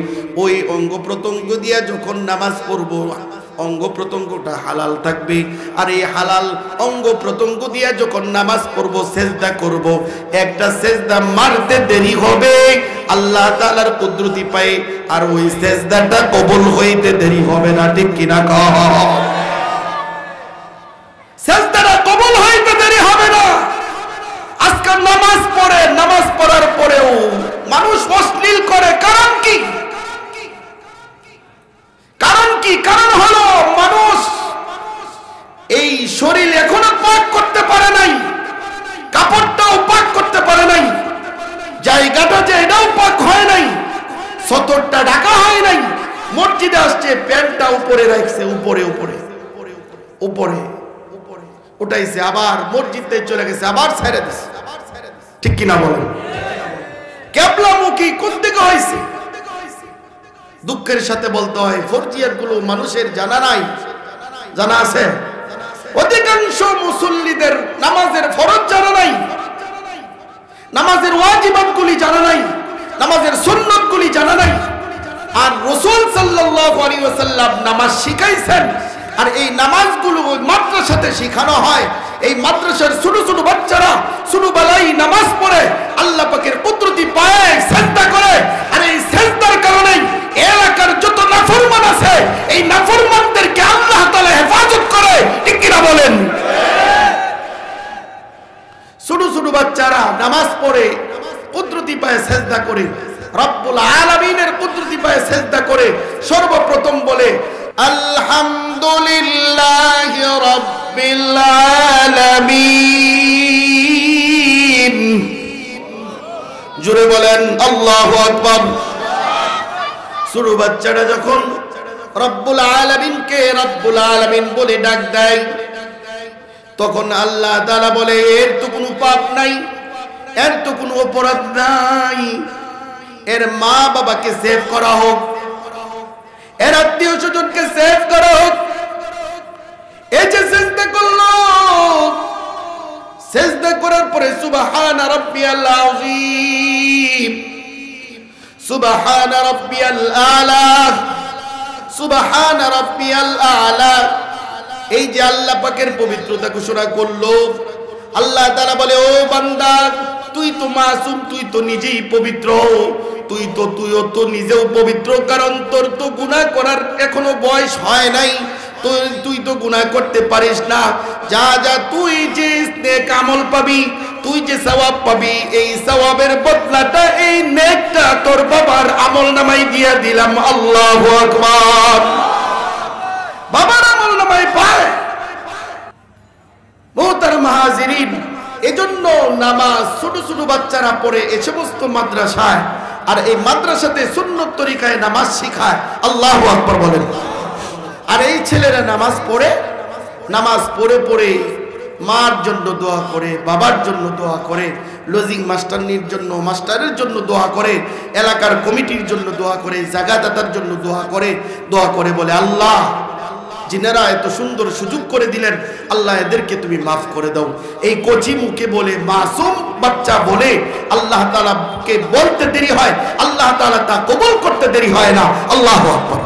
ওই অঙ্গ প্রত্যঙ্গ দিয়া যখন নামাজ পড়ব, অঙ্গ প্রত্যঙ্গটা হালাল থাকবে। আর এই হালাল অঙ্গ প্রত্যঙ্গ দিয়া যখন নামাজ পড়ব, সেজদা করব, একটা সেজদা মারতে দেরি হবে, আল্লাহ তাআলার কুদরতি পায়, আর ওই সেজদাটা কবুল হইতে দেরি হবে না, ঠিক কিনা কহ? সেজদাটা কবুল হইতে দেরি হবে না। আজকাল নামাজ পড়ে, নামাজ পড়ার পরেও মানুষ অশ্লীল করে, কারণ কি? কারণ কি? কারণ হলো মানুষ এই শরীর এখনো পাক করতে পারে নাই, কাপড়টাও পাক করতে পারে নাই, জায়গাটা যে এটাও পাক হয় নাই, সতরটা ঢাকা হয় নাই, মসজিদে আসছে প্যান্টটা উপরে রাখছে, উপরে উপরে উপরে উঠাইছে, আবার মসজিদে চলে গেছে, আবার ছেড়ে দিছে, ঠিক কিনা বলেন? কেবলামুখী কোন দিকে হয়েছে? দুঃখের সাথে বলতে হয় ফরজিয়াত গুলো মানুষের জানা নাই। জানা আছে? অধিকাংশ মুসল্লিদের নামাজের ফরজ জানা নাই, নামাজের ওয়াজিবাত গুলি জানা নাই, নামাজের সুন্নাত গুলি জানা নাই। আর রাসূল সাল্লাল্লাহু আলাইহি ওয়াসাল্লাম নামাজ শিখাইছেন, আর এই নামাজগুলো ওই মাদ্রাসাতে শেখানো হয়। এই মাদ্রাসার ছোট ছোট বাচ্চারা ছোটবেলায় নামাজ পড়ে, আল্লাহ পাকের কুদরতি পায়ে সিজদা করে, আর এই সিজদার কারণে এলাকার যত নাফরমান আছে, এই নাফরমানদেরকে আল্লাহ তাআলা হেফাজত করে, ঠিক কিনা বলেন? ছোট ছোট বাচ্চারা নামাজ পড়ে, কুদরতি পায়ে সিজদা করে, রব্বুল আলামিনের কুদরতি পায়ে সিজদা করে, সর্বপ্রথম বলে আলহামদুলিল্লাহি রাব্বিল আলামিন। জোরে বলেন আল্লাহু আকবার। ছোট বাচ্চাটা যখন রব্বুল আলামিনকে রব্বুল আলামিন বলে ডাক দেয়, তখন আল্লাহ তাআলা বলে এর তো কোনো পাপ নাই, এর তো কোনো অপরাধ নাই, এর মা বাবাকে সেভ করা হোক, এর আত্মীয় স্বজনকে সেভ করা হোক। এই যে সিজদা করলো, সিজদা করার পরে সুবহান রাব্বিয়াল আযীম, সুবহান রাব্বিয়াল আলা, সুবহান রাব্বিয়াল আলা, এই যে আল্লাহ পাকের পবিত্রতা ঘোষণা করলো, আল্লাহ তাআলা বলে ও বান্দা, তুই তো মাসুম, তুই তো নিজেই পবিত্র, তুইও তো নিজেও পবিত্র, কারণ তোর তো গুনাহ করার এখনো বয়স হয় নাই, তুই তো গুনাহ করতে পারিস না। যা যা তুই যে নেক আমল পাবি, তুই যে সওয়াব পাবি, এই সওয়াবের বদলাটা, এই নেকটা তোর বাবার আমল নামায় দিয়ে দিলাম। আল্লাহু আকবার। বাবার আমল নামায় পায়। মুহতারাম হাজিরিন, এজন্য নামাজ ছোট ছোট বাচ্চারা পড়ে এই সমস্ত মাদ্রাসায়, আর এই মাদ্রাসাতে সুন্নত তরিকায় নামাজ শেখায়। আল্লাহু আকবার বলেন। আর এই ছেলেরা নামাজ পড়ে, নামাজ পড়ে পড়ে মার জন্য দোয়া করে, বাবার জন্য দোয়া করে, লজিং মাস্টারনির জন্য, মাস্টারের জন্য দোয়া করে, এলাকার কমিটির জন্য দোয়া করে, জায়গাদাতার জন্য দোয়া করে বলে আল্লাহ, যিনারা এত সুন্দর সুযোগ করে দিলেন, আল্লাহ এদেরকে তুমি মাফ করে দাও। এই কচি মুখে বলে, মাসুম বাচ্চা বলে আল্লাহ তাআলাকে বলতে দেরি হয়, আল্লাহ তাআলা তা কবুল করতে দেরি হয় না। আল্লাহু আকবার।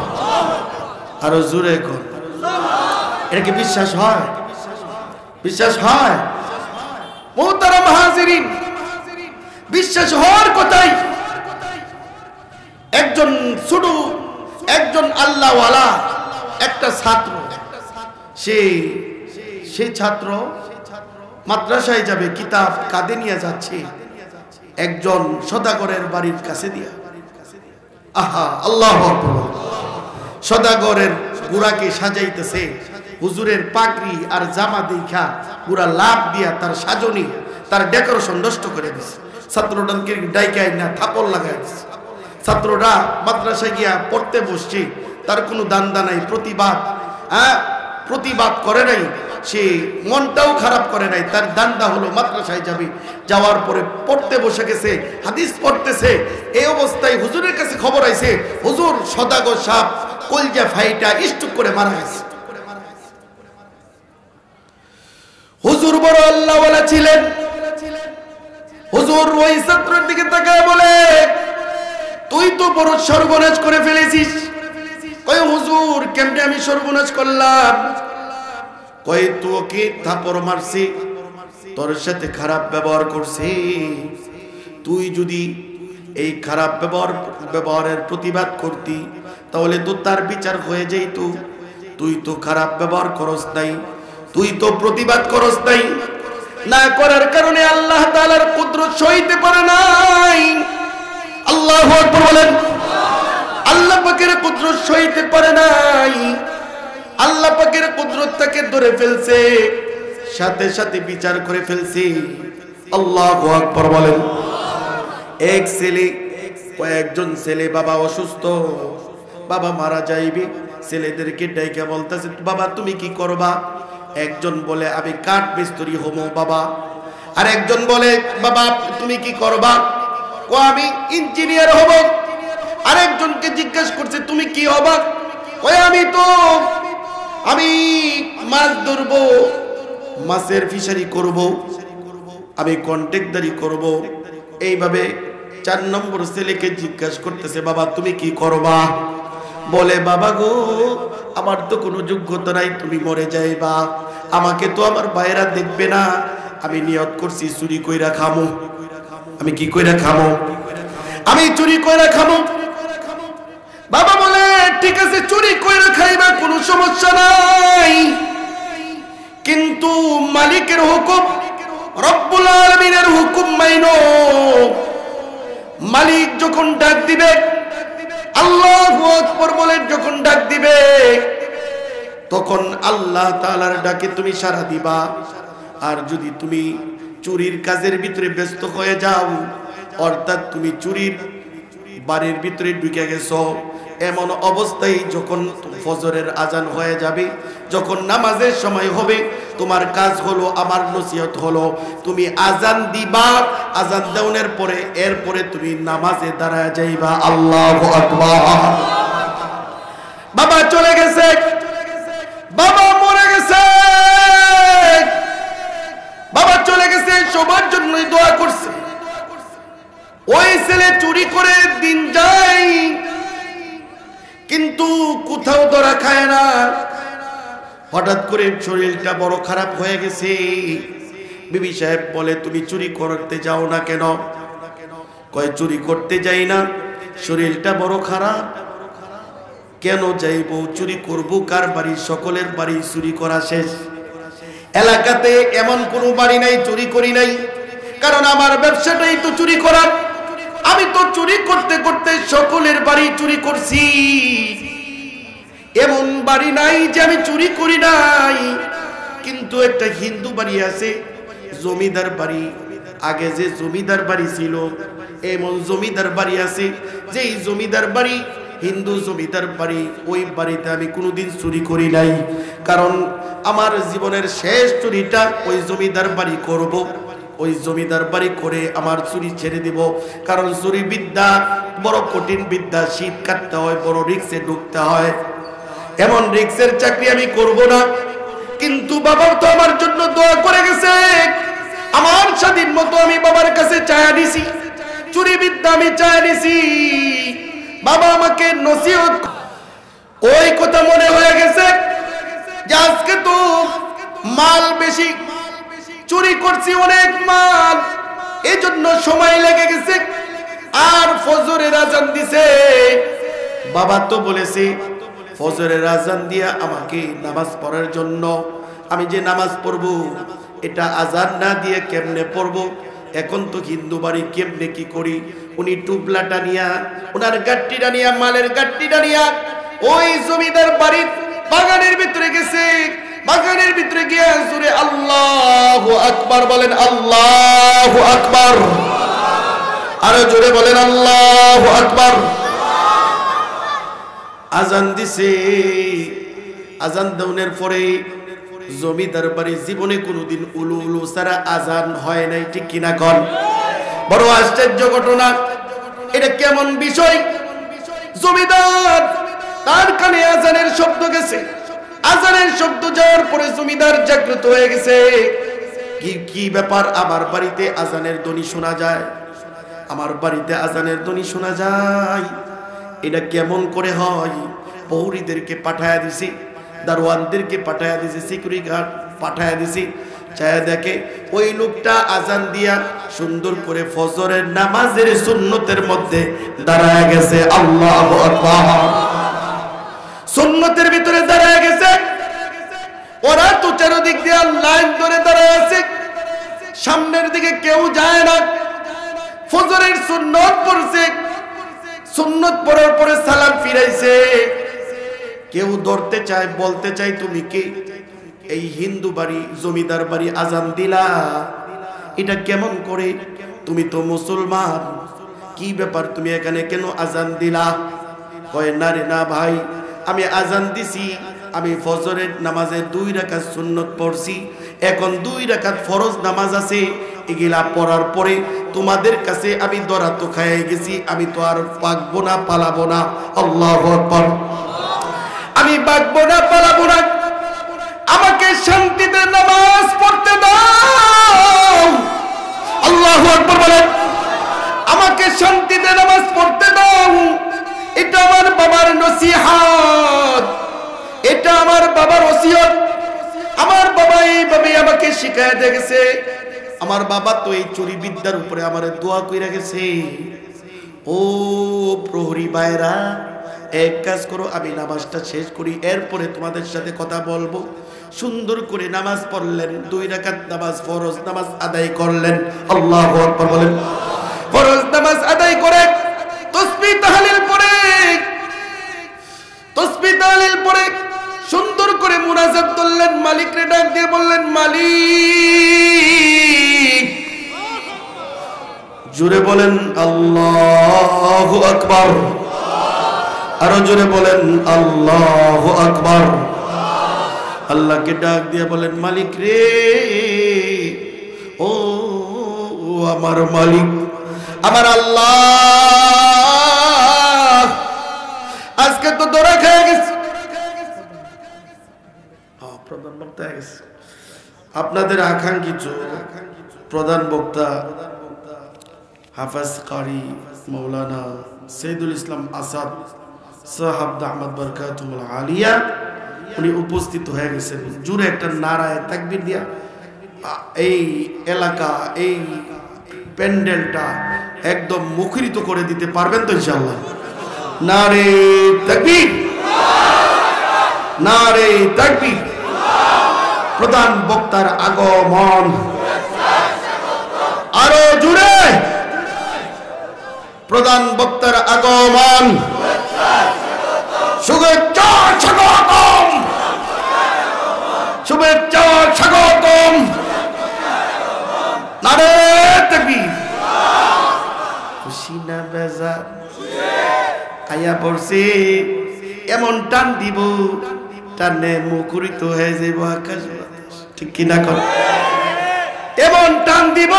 আরো জোরে কর। এটা কি বিশ্বাস হয়? বিশ্বাস হয়? মুহতারাম হাজিরিন, বিশ্বাস হওয়ার কথাই। একজন আল্লাহওয়ালা একটা ছাত্র, সেই ছাত্র মাদ্রাসায় যাবে, কিতাব কাঁধে নিয়ে যাচ্ছে, একজন সদাগরের বাড়ির কাছে দিয়া আহা আল্লাহু আকবার। সদাগরের বুড়াকে সাজাইতেছে, হুজুরের পাগড়ি আর জামা দেখা পুরা লাভ দিয়া তার সাজনি তার ডেকোরেশন নষ্ট করে দিছে। ছাত্রটাকে ডাইকাই না থাপড় লাগাই দিছে। ছাত্ররা মাদ্রাসায় গিয়া পড়তে বসছে, তার কোনো দান্দা নাই, প্রতিবাদ করে নাই, সে মনটাও খারাপ করে নাই। তার দান্দা হলো মাদ্রাসায় যাবে, যাওয়ার পরে পড়তে বসে গেছে, হাদিস পড়তেছে। এই অবস্থায় হুজুরের কাছে খবর আইছে হুজুর সদাগর সাহেব কলজা ফাইটা স্ট্রোক করে মারা গেছে। হুজুর বড় আল্লাহওয়ালা ছিলেন। হুজুর ওই ছাত্রের দিকে তাকায় বলে, তুই তো বড় সর্বনাশ করে ফেলেছিস। কয় হুজুর কেমনে আমি সর্বনাশ করলাম? কয় তোকে থাপড় মারছি, তোর সাথে খারাপ ব্যবহার করছি। তুই যদি এই খারাপ ব্যবহারের প্রতিবাদ করতি তাহলে তো তার বিচার হয়ে যেত। তুই তো খারাপ ব্যবহার করস নাই, তুই তো প্রতিবাদ করস নাই। না করার কারণে আল্লাহ তাআলার কুদরত সইতে পারে নাই। আল্লাহু আকবার বলেন। আল্লাহ পাকের কুদরত সইতে পারে নাই। আল্লাহ পাকের কুদরত তাকে ধরে ফেলছে, সাথে সাথে বিচার করে ফেলছে। আল্লাহু আকবার বলেন। এক ছেলে, কয়েকজন ছেলে, বাবা অসুস্থ, বাবা মারা যাইবে। ছেলেদেরকে ডাইকা বলতেছে, বাবা তুমি কি করবা? একজন বলে আমি কাঠ মিস্ত্রি হবো বাবা। আর একজন বলে বাবা তুমি কি করবা? আমি ইঞ্জিনিয়ার হব। আরেকজনকে জিজ্ঞাসা করছে তুমি কি হবা? আমি মাছ ধরবো, মাছের ফিশারি করব, আমি কন্ট্রাক্টদারি করব। এইভাবে 4 নম্বর ছেলেকে জিজ্ঞাসা করতেছে বাবা তুমি কি করবা? বলে বাবা গো আমার তো কোনো যোগ্যতা নাই, তুমি মরে যাইবা, আমাকে তো আমার ভাইরা দেখবে না, আমি নিয়ত করছি চুরি কইরা খামো। আমি কি কইরা খামো? আমি চুরি কইরা খামো। বাবা বলে ঠিক আছে চুরি কইরা খাইবা, কোনো সমস্যা নাই, কিন্তু মালিকের হুকুম, রব্বুল আলামিনের হুকুম মাইনো। মালিক যখন ডাক দিবে, আল্লাহু আকবার বলে যখন ডাক দিবে, তখন আল্লাহ তাআলার ডাকে তুমি সাড়া দিবা। আর যদি তুমি চুরির কাজের ভিতরে ব্যস্ত হয়ে যাও, অর্থাৎ তুমি চুরির বাড়ির ভিতরে ঢুকে গেছো, এমন অবস্থায় যখন ফজরের আজান হয়ে যাবে, যখন নামাজের সময় হবে, তোমার কাজ হলো, আমার নসিহত হলো, তুমি আজান দিবা, আজান দেওয়ার পরে এরপরে তুমি নামাজে দাঁড়ায় যাইবা। আল্লাহু আকবার। বাবা চলে গেছে, বাবা মরে গেছে, বাবা চলে গেছে, সবার জন্যই দোয়া করছে। ওই ছেলে চুরি করে দিন যায়, কিন্তু কোথাও ধরা খায় না। হঠাৎ করে শরীরটা বড় খারাপ হয়ে গেছে। বিবি সাহেব বলে তুমি চুরি করতে যাও না কেন? কয় চুরি করতে যাই না, শরীরটা বড় খারাপ। কেন যাইব? চুরি করব কার বাড়ি? সকলের বাড়ি চুরি করা শেষ। এলাকাতে এমন কোনো বাড়ি নাই চুরি করি নাই, কারণ আমার ব্যবসাটাই তো চুরি করার। আমি তো চুরি করতে করতে সকলের বাড়ি চুরি করছি, এমন বাড়ি নাই যে আমি চুরি করি নাই। কিন্তু একটা হিন্দু বাড়ি আছে, জমিদার বাড়ি, আগে যে জমিদার বাড়ি ছিল, এমন জমিদার বাড়ি আছে, যেই জমিদার বাড়ি হিন্দু জমিদার বাড়ি, ওই বাড়িতে আমি কোনোদিন চুরি করি নাই। কারণ আমার জীবনের শেষ চুরিটা ওই জমিদার বাড়ি করব। ওই জমিদার বাড়ি করে আমার চুরি ছেড়ে দিব। কারণ চুরি বিদ্যা বড় কঠিন বিদ্যা, শীত কাটতে হয়, বড় রিক্সে ঢুকতে হয়, এমন রিক্সের চাকরি আমি করব না। কিন্তু বাবা তো আমার জন্য দোয়া করে গেছে, আমার স্বাধীন মতো আমি বাবার কাছে চায়া নিছি, চুরি বিদ্যা আমি চায়া নিছি, বাবা আমাকে নসিহত। ওই কথা মনে হয়ে গেছে যে আজকে তো মাল বেশি, চুরি করছি অনেক মাল, এই জন্য সময় লেগে গেছে। আর ফজরের আজান দিছে, বাবা তো বলেছে ফজরের আজান দিয়া আমাকে নামাজ পড়ার জন্য। আমি যে নামাজ পড়বো এটা আজান না দিয়ে কেমনে পড়বো? এখন তো হিন্দু বাড়ি কেমনে কি করি, উনি টুবলাটা নিয়া, ওনার গাট্টিটা নিয়া, মালের গাট্টিটা নিয়া ওই জমিদার বাড়ির বাগানের ভিতরে গেছে। বাগানের ভিতরে গিয়ে জোরে আল্লাহু আকবার বলেন, আল্লাহু আকবার, আরো জোরে বলেন আল্লাহু আকবার। আজান দিছে। আজান দেওয়ার পরে জমিদার বাড়ি জীবনে কোনোদিন উলু উলু ছাড়া আজান হয় নাই, ঠিক কিনা কন? বড় আশ্চর্য ঘটনা। এটা কেমন বিষয়? জমিদার তার কানে আজানের শব্দ গেছে। আজানের শব্দ যাওয়ার পরে জমিদার জাগ্রত হয়ে গেছে। কি ব্যাপার? আমার বাড়িতে আজানের ধ্বনি শোনা যায়, আমার বাড়িতে আজানের ধ্বনি শোনা যায়, এটা কেমন করে হয়? প্রহরীদেরকে পাঠায়া দিছি, দারোয়ানদেরকে পাঠায়া দিছি, সিকিউরিটি গার্ড পাঠায়া দিছি। চায়া দেখে ওই লোকটা আজান দিয়া সুন্দর করে ফজরের নামাজের সুন্নতের মধ্যে দাঁড়ায় গেছে। আল্লাহু আকবার। সুন্নতের ভিতরে দাঁড়ায় গেছে। ওরা তো চারদিক দিয়ে লাইন ধরে দাঁড়ায় আছে, সামনের দিকে কেউ যায় না। ফজরের সুন্নত পড়ছে, সুন্নত পড়ার পরে সালাম ফিরাইছে। কেউ ধরতে চায়, বলতে চায় তুমি কে? এই হিন্দু বাড়ি, জমিদার বাড়ি আজান দিলা, এটা কেমন করে? তুমি তো মুসলমান, কি ব্যাপার তুমি এখানে কেন আজান দিলা? কয় না রে না ভাই, আমি আজান দিছি, আমি ফজরের নামাজে 2 রাকাত সুন্নত পড়ছি, এখন 2 রাকাত ফরজ নামাজ আছে, এগুলা পড়ার পরে তোমাদের কাছে আমি দরাত খাইয়ে গেছি, আমি তো আর পাকবো না, পালাবো না। আল্লাহু আকবার। আমি পাকবো না, পালাবো না, আমাকে শান্তিতে নামাজ পড়তে দাও। আল্লাহু আকবার বলেন। আমাকে শান্তিতে নামাজ পড়তে দাও। এটা আমার বাবার নসিহত, এটা আমার বাবার ওসিয়ত। আমার বাবা এইভাবে আমাকে শিখায় দিয়ে গেছে। আমার বাবা তো এই চুরি বিদ্যার উপরে আমার দোয়া কইরা গেছে। ও প্রহরী ভাইরা, এক কাজ করো, আমি নামাজটা শেষ করি, এরপরে তোমাদের সাথে কথা বলবো। সুন্দর করে নামাজ পড়লেন, 2 রাকাত নামাজ, ফরজ নামাজ আদায় করলেন। আল্লাহু আকবার বলেন। ফরজ নামাজ আদায় করে তাসবিহ তাহলিল পড়ে, তাসবিহ তাহলিল পড়ে সুন্দর করে মুনাজাত করলেন। মালিকরে ডাক দিয়ে বললেন, মালিক। জোরে বলেন আল্লাহু আকবার, আরো জোরে বলেন আল্লাহু আকবার। আল্লাহকে ডাক দিয়ে বলেন, মালিক রে, ও আমার মালিক, আমার আল্লাহ, আজকে তো ধরা খেয়ে গেছে। প্রধান বক্তা হয়ে গেছে, আপনাদের আকাঙ্ক্ষিত প্রধান বক্তা হাফেজ কারি মৌলানা সৈয়দুল ইসলাম আসাদ সাহাব দামাত বরকাতুল আলিয়া, উনি উপস্থিত হয়ে গেছেন। জুড়ে একটা নারায়ে তাকবীর দিয়া এই এলাকা, এই প্যান্ডেলটা একদম মুখরিত করে দিতে পারবেন তো ইনশাআল্লাহ? নারে তাকবীর, নারে তাকবীর। প্রধান বক্তার আগমন, আরো জুড়ে প্রধান বক্তার আগমন, শুভেচ্ছা স্বাগতম, শুভেচ্ছা স্বাগতম, নারে তাকবীর। খুশি না বেজার? আয়া পড়ছে, এমন টান দিব, টানে মুখরিত হয়ে যাইব আকাশ বাতাস, ঠিক কিনা কর? এমন টান দিব,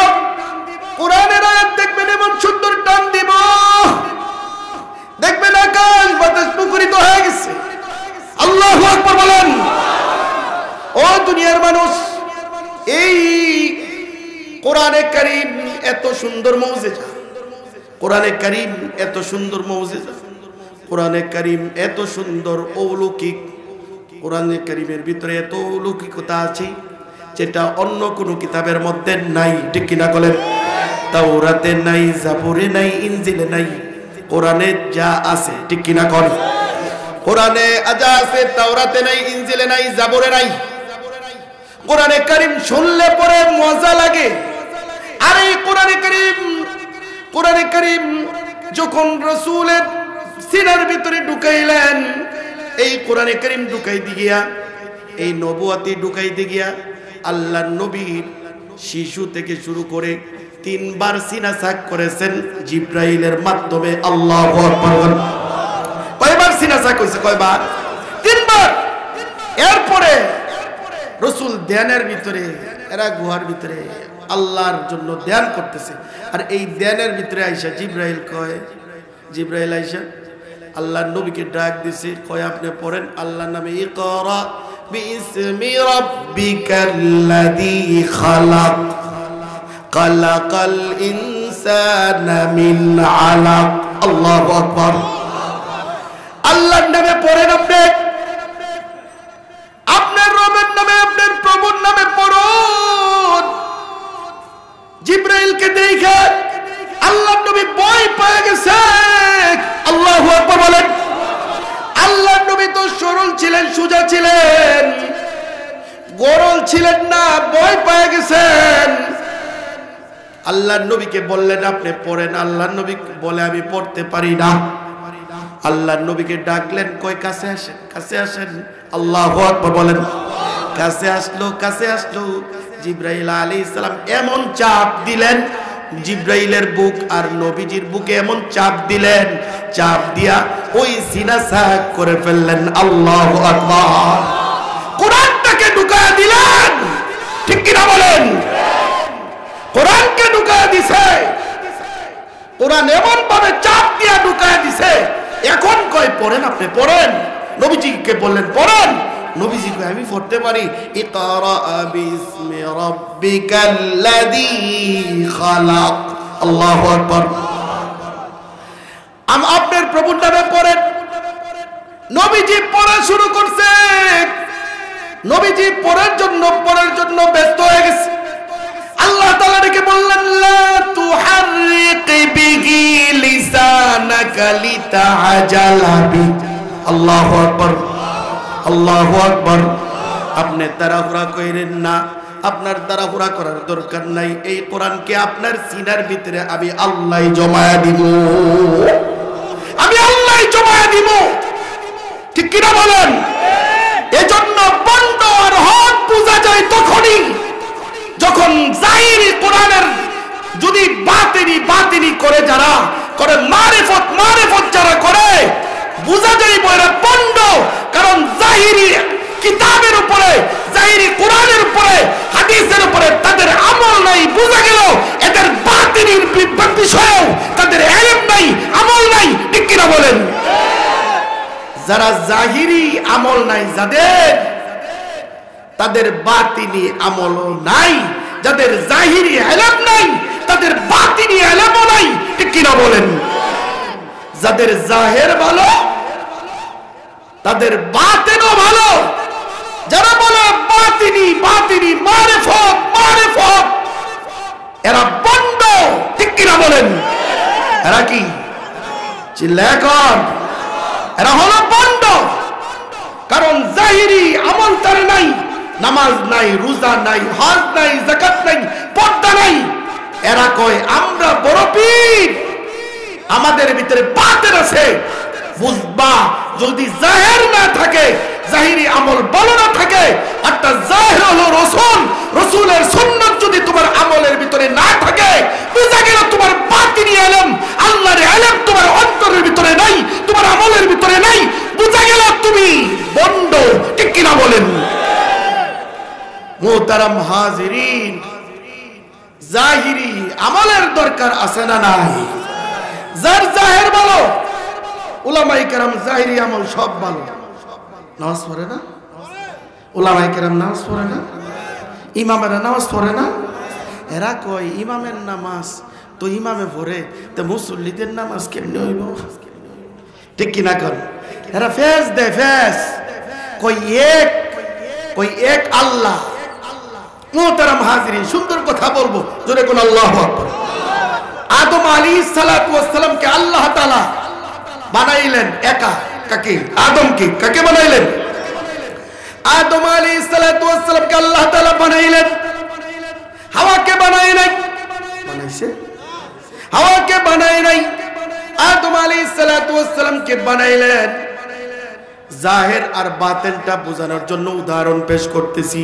কোরআনের আয়াত দেখবেন, এমন সুন্দর টান দিব, দেখবেন আকাশ বাতাস মুখরিত হয়ে গেছে। আল্লাহু আকবার বলেন। ও দুনিয়ার মানুষ, এই কোরআনে কারীম এত সুন্দর মুজিজা, কোরআনে কারীম এত সুন্দর মুজিজা, কোরআনে কারীম এত সুন্দর অলৌকিক, কোরআনে কারীমের ভিতরে এত অলৌকিকতা আছে যেটা অন্য কোনো কিতাবের মধ্যে নাই, ঠিক কিনা বলেন? তাওরাতে নাই, জাবুরে নাই, ইনজিলে নাই, কোরআনে যা আছে, ঠিক কিনা কর? কোরআনে যা আছে তাওরাতে নাই, ইনজিলে নাই, জাবুরে নাই। কোরআনে কারীম শুনলে পরে মজা লাগে, আর এই কোরআনে কারীম যখন রাসূলের সিনার ভিতরে ঢুকাইলেন, এই কোরআনে কারীম ঢুকাইতে গিয়া, এই নবুয়তি ঢুকাইতে গিয়া আল্লাহর নবীর শিশু থেকে শুরু করে 3 বার সিনা সাক করেছেন জিব্রাইলের মাধ্যমে। আল্লাহু আকবার। কয়বার সিনা সাক হইছে? কয়বার? 3 বার। এরপরে রাসূল ধ্যানের ভিতরে, এরা গুহার ভিতরে আল্লাহর জন্য ধ্যান করতেছে। আর এই ধ্যানের ভিতরে আইসা জিব্রাইল আইসা আল্লাহর নবীকে ডাক দিছে, কয় আপনি পড়েন আল্লাহর নামে, ইকরা বিইসমি রাব্বিকাল্লাযী খালাক খালাকাল ইনসানা মিন আলাক। আল্লাহু আকবার। আল্লাহর নামে পড়েন, আপনি আপনার রবের নামে, আপনার প্রভুর নামে পড়ুন। জিব্রাইলকে দেখে আল্লাহর নবী ভয় পেয়ে গেছে। আল্লাহু আকবার বলেন। আল্লাহর নবী তো সরল ছিলেন, সোজা ছিলেন, গরল ছিলেন না, ভয় পেয়ে গেছেন। আল্লাহর নবীকে বললেন আপনি পড়েন। আল্লাহর নবী বলে আমি পড়তে পারি না। আল্লাহর নবীকে ডাকলেন, কই কাছে আসেন, কাছে আসেন। আল্লাহু আকবার বলেন। কাছে আসলো। জিব্রাইল আলাইহিস সালাম এমন চাপ দিলেন, জিব্রাইলের বুক আর নবীজির বুকে এমন চাপ দিলেন, চাপ দিয়া ওই সিনা সাক করে ফেললেন। আল্লাহু আকবার। কোরআনটাকে ঢুকায়া দিলেন, ঠিক কি না বলেন? কোরআনকে ঢুকায়া দিছে, কোরআন এমন ভাবে চাপ দিয়া ঢুকায়া দিছে। এখন কয় পড়েন, আপনি পড়েন। নবীজিকে বললেন পড়েন। নবীজি কয় আমি পড়তে পারি। ইকরা বিইসমি রাব্বিকাল্লাযী খালাক। আল্লাহু আকবার। আপনার প্রভুর নামে পড়েন। নবীজি পড়া শুরু করছে। নবীজি পড়ার জন্য ব্যস্ত হয়ে গেছে। আল্লাহ তাআলা ডেকে বললেন, লা তুহাররিক বিহি লিসানাকা লিতাআজালা বি। আল্লাহু আকবার। আল্লাহু আকবার। আপনি তাড়াহুড়া করেন না, আপনার তাড়াহুড়া করার দরকার নাই। এই কোরআনকে আপনার সিনার ভিতরে আমি আল্লাহ জমায়া দিব, আমি আল্লাহ জমায়া দিব। ঠিক কি না বলেন? এজন্য বন্ধ আর হক বোঝা যায় তখনই যখন জাহিরি কোরআনের যদি বাতিনি করে যারা করে, মারিফত যারা করে, বোঝা যায় এরা বন্ধ। কারণ জাহিরি কিতাবের উপরে, জাহিরি কোরআনের উপরে, হাদিসের উপরে তাদের আমল নাই। বোঝা গেল এদের বাতিনির বিষয়েও তাদের ইলম নাই, আমল নাই। ঠিক কি না বলেন? যারা জাহিরি আমল নাই যাদের, তাদের বাতিনি আমলও নাই। যাদের জাহিরি ইলম নাই তাদের বাতিনি ইলমও নাই। ঠিক কি না বলেন? যাদের জাহের ভালো তাদের বাতিনও ভালো। যারা বলে বাতিনি মারিফত, এরা বন্ধ। ঠিক কি না বলেন? এরা কি চিল্লায় কর? এরা হলো বন্ধ। কারণ জাহিরি আমল তার নাই, নামাজ নাই, রোজা নাই, হজ নাই, যাকাত নাই, পর্দা নাই। এরা কয় আমরা বড় পীর, আমাদের ভিতরে বাতিল আছে। বুঝবা, যদি জাহের না থাকে, জাহিরি আমল ভালো না থাকে, অর্থাৎ জাহের হলো রাসূলের সুন্নাত যদি তোমার আমলের ভিতরে না থাকে, বুঝা গেল তোমার বাতিনি ইলম, আল্লাহর ইলম তোমার অন্তরের ভিতরে নাই, তোমার আমলের ভিতরে নাই। বুঝা গেল তুমি বন্ধ। ঠিক কি না বলেন? মুহতারাম হাজিরিন, জাহিরি আমলের দরকার আছে না নাই? যার জাহের ভালো, উলামায়ে কেরাম জাহিরি আমল সব ভালো। নামাজ পড়ে না? উলামায়ে কেরাম নামাজ পড়ে না? ইমামেরা নামাজ পড়ে না? এরা কয় ইমামের নামাজ তো ইমামে পড়ে, তো মুসল্লিদের নামাজ কেমনে হইব? ঠিক কিনা কর? এরা ফেস দে ফেস, কই এক আল্লাহ। মুহতারাম হাজিরিন, সুন্দর কথা বলবো, জোরে কোন আল্লাহু আকবার। আদম আলাইহিস সালাতু ওয়াস সালামকে আল্লাহ তাআলা বানাইলেন একা। কাকে বানাইলেন? আদম আলাইহিস সালাতু ওয়াস সালামকে আল্লাহ তাআলা বানাইলেন। হাওয়াকে বানাইলেন। বানাইছে? হাওয়াকে বানায় নাই, আদম আলাইহিস সালাতু ওয়াস সালামকে বানাইলেন। জাহির আর বাতিনটা বোঝানোর জন্য উদাহরণ পেশ করতেছি।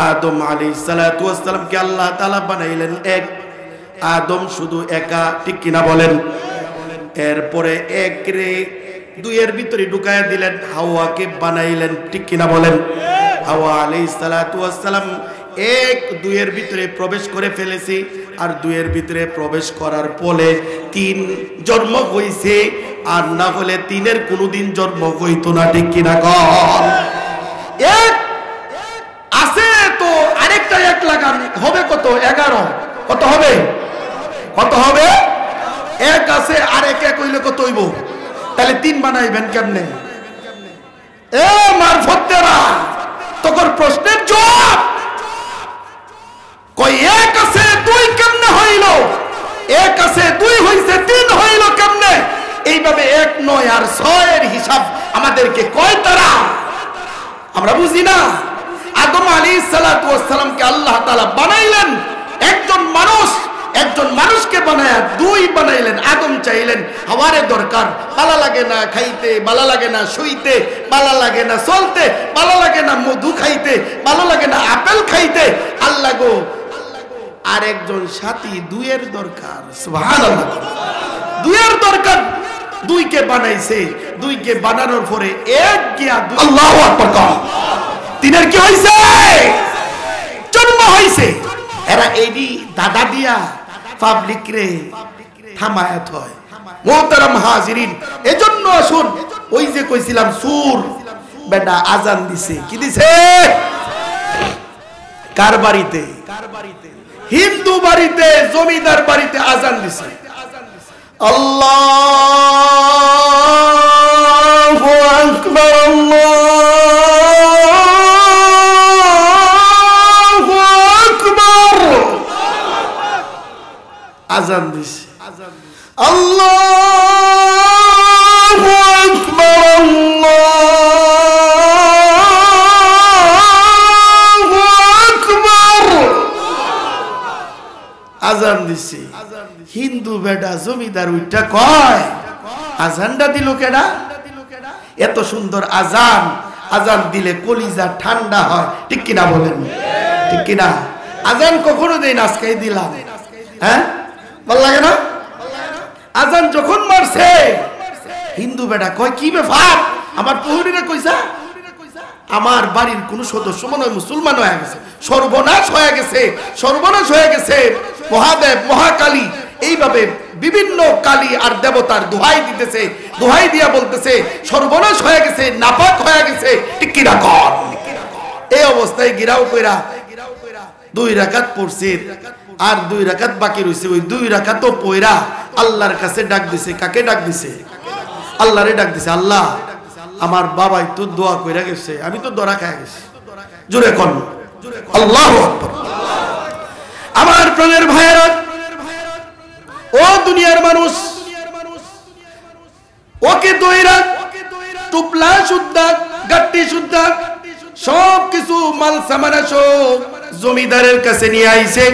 আদম আলাইহিস সালাতু ওয়াস সালামকে আল্লাহ তাআলা বানাইলেন এক, আদম শুধু একা, ঠিক কিনা বলেন? এরপরে এক রে দুইয়ের ভিতরে ঢুকায়া দিলেন, হাওয়াকে বানাইলেন, ঠিক কিনা বলেন? হাওয়া আলাইহিস সালাতু ওয়াস সালাম এক দুইয়ের ভিতরে প্রবেশ করে ফেলেছে, আর দুইয়ের ভিতরে প্রবেশ করার পরে তিন জন্ম হইছে, আর না হলে তিনের কোনোদিন জন্ম হইতো না, ঠিক কিনা কন? এক আছে তো আরেকটা এক লাগান হবে কত? 11। কত হবে? কত হবে? এক আছে আর এক এক হইলে কত হইব? তাহলে তিন বানাইবেন কেমনে? এ মারফতেরা, তোর প্রশ্নের জবাব কই? এক আছে দুই কেমনে হইল? এক আছে দুই হইছে তিন হইল কেমনে? এইভাবে 1 9 আর 6 এর হিসাব আমাদেরকে কয় তারা? আমরা বুঝি না। আদম আলাইহিস সালাতু ওয়াস সালামকে আল্লাহ তাআলা বানাইলেন একজন মানুষকে বানায়া দুই বানাইলেন। আদম চাইলেন হাওয়ারে দরকার, ভালো লাগে না খাইতে, ভালো লাগে না শুইতে, ভালো লাগে না চলতে, ভালো লাগে না মধু খাইতে, ভালো লাগে না আপেল খাইতে, আল্লাহ গো আর একজন সাথী দুইয়ের দরকার। সুবহানাল্লাহ, দুইয়ের দরকার। দুইকে বানাইছে, দুইকে বানানোর পরে এক গিয়া আল্লাহু আকবার, তিনের কি হইছে? জন্ম হইছে। এরা এইডি দাদা দিয়া পাবলিক রে থামায়াত হয়। মুহতারাম হাজিরিন, এজন্য আসুন, ওই যে কইছিলাম সুর বেটা আজান দিছে। কি দিছে? কার বাড়িতে? হিন্দু বাড়িতে, জমিদার বাড়িতে আজান দিছে। আল্লাহু আকবার, আল্লাহু আকবার, আজান দিছে। আল্লাহু আকবার, আল্লাহু আকবার, আজান দিছে। হিন্দু বেটা জমিদার উইটা কয় আজানটা দিল কেডা? এত সুন্দর আজান, আজান দিলে কলিজা ঠান্ডা হয়, ঠিক কিনা বলেন? ঠিক কিনা? আজান কখনো দেই না, আজকেই দিলাম। হ্যাঁ, ভালো লাগে না? আজান যখন মারছে হিন্দু বেটা কয় কি ব্যাপার? আমার প্রহরীরা কইছা আমার বাড়ির কোন সদস্য মনে হয় মুসলমান হয়ে গেছে, সর্বনাশ হয়ে গেছে, সর্বনাশ হয়ে গেছে। মহাদেব, মহাকালী, এইভাবে বিভিন্ন কালী আর দেবতার দোহাই দিতেছে, দোহাই দিয়া বলতেছে সর্বনাশ হয়ে গেছে, নাপাক হয়ে গেছে, ঠিক কিনা কর? এই অবস্থায় গিরাও কইরা 2 রাকাত পড়ছে, আর 2 রাকাত বাকি রইছে। ওই 2 রাকাতও পয়রা আল্লাহর কাছে ডাক দিছে। কাকে ডাক দিছে? আল্লাহরে ডাক দিছে। আল্লাহ, আমার বাবাই তো দোয়া কইরা গেছে, আমি তো দরা খায় গেছি। জোরে কোন আল্লাহু আকবার। আমার প্রাণের ভাইয়েরা, ও দুনিয়ার মানুষ, ওকে দইরা টুপলা সুদ্ধা, গাট্টি সুদ্ধা সব কিছু মাল সামানা সব জমিদারের কাছে নিয়ে আইছে।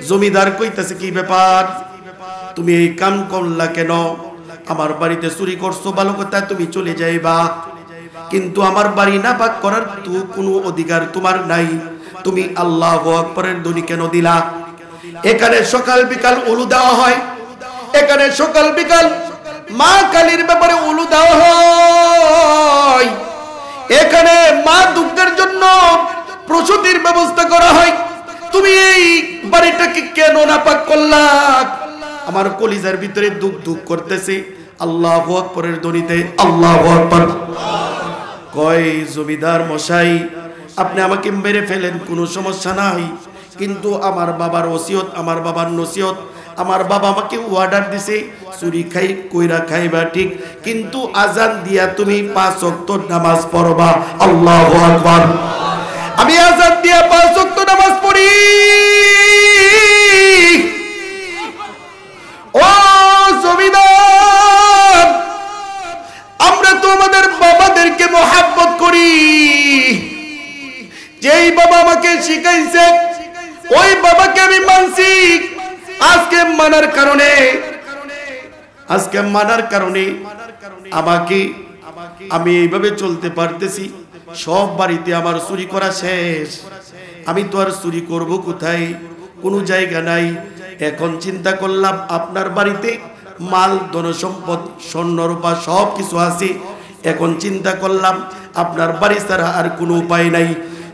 জমিদার কইতাছে কি ব্যাপার? তুমি এই কাম করলা কেন? আমার বাড়িতে চুরি করছো, ভালো কথা, তুমি চলে যাইবা, কিন্তু আমার বাড়ি না পাক করার তো কোনো অধিকার তোমার নাই। তুমি আল্লাহু আকবারের ধ্বনি কেন দিলা? এখানে সকাল বিকাল উলু দেওয়া হয়, এখানে সকাল বিকাল মা কালীর ব্যাপারে উলু দেওয়া হয়, এখানে মা দুঃখের জন্য প্রসূতির ব্যবস্থা করা হয়। তুমি এই বাড়িটাকে কেন নাপাক করলা? আমার কলিজার ভিতরে দুঃখ দুঃখ করতেছে। আল্লাহু আকবারের ধ্বনিতে আল্লাহু আকবার কয়, জমিদার মশাই, আপনি আমাকে মেরে ফেলেন, কোনো সমস্যা নাই, কিন্তু আমার বাবার ওসিয়ত, আমার বাবার নসিহত, আমার বাবা আমাকে অর্ডার দিছে চুরি খাই কইরা খাইবা ঠিক, কিন্তু আজান দিয়া তুমি 5 ওয়াক্ত নামাজ পড়বা। আল্লাহু আকবার। আমি আজান দিয়া 5 ওয়াক্ত নামাজ পড়ি। ও জমিদার, আমরা তো আমাদের বাবাদেরকে মহব্বত করি। যেই বাবা আমাকে শিখাইছে ওই বাবাকে আমি মানছি, আজকে মানার কারণে আমাকে আমি এইভাবে চলতে পারতেছি। সব বাড়িতে আমার চুরি করা শেষ, আমি তো আর চুরি করব কোথায়? কোনো জায়গা নাই। এখন চিন্তা করলাম আপনার বাড়িতে মাল ধন সম্পদ স্বর্ণ রূপা সব কিছু আছে। এখন চিন্তা করলাম আপনার বাড়ি ছাড়া আর কোনো উপায় নাই।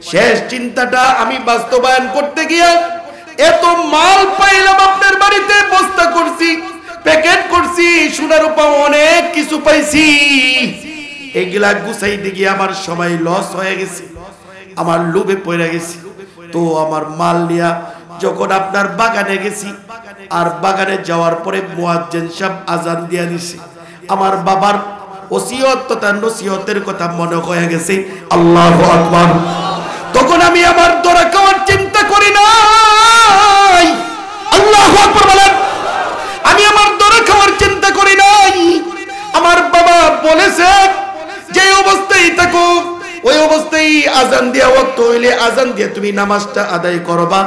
শেষ চিন্তাটা আমি বাস্তবায়ন করতে গিয়ে এত মাল পাইলাম আপনার বাড়িতে, বস্তা করছি, প্যাকেট করছি, সোনা রূপা অনেক কিছু পাইছি। এগুলা গুছাইতে গিয়ে আমার সময় লস হয়ে গেছে, আমার লোভে পড়ে গেছি। তো আমার মাল নিয়া যখন আপনার বাগানে গেছি, আর বাগানে যাওয়ার পরে মুয়াজ্জিন সাহেব আজান দিয়া দিছে, আমার বাবার ওসিয়ত তথা নসিহতের কথা মনে হয়ে গেছে। আল্লাহু আকবার। তখন আমি আমার দরা খাওয়ার চিন্তা করি নাই। আল্লাহু আকবার বলেন। আমি আমার দরা খাওয়ার চিন্তা করি নাই। আমার বাবা বলেছে যে অবস্থায় থাকো ওই অবস্থায় আজান দিয়া ওয়াক্ত হইলে আজান দিয়ে তুমি নামাজটা আদায় করবা।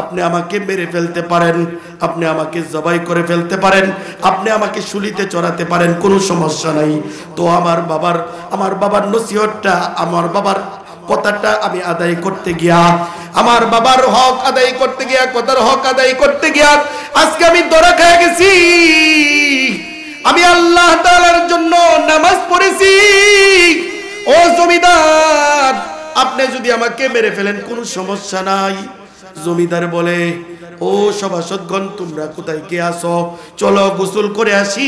আপনি আমাকে মেরে ফেলতে পারেন, আপনি আমাকে জবাই করে ফেলতে পারেন, আপনি আমাকে শুলিতে চড়াতে পারেন, কোনো সমস্যা নাই। তো আমার বাবার নসিহতটা, আমার বাবার কথাটা আমি আদায় করতে গিয়া, আমার বাবার হক আদায় করতে গিয়া, কথার হক আদায় করতে গিয়া আজকে আমি ধরা খেয়ে গেছি। আমি আল্লাহ তাআলার জন্য নামাজ পড়েছি। ও জমিদার, আপনি যদি আমাকে মেরে ফেলেন কোনো সমস্যা নাই। জমিদার বলে, ও সভাসদগণ তোমরা কোথায় কে আসো? চলো গোসল করে আসি,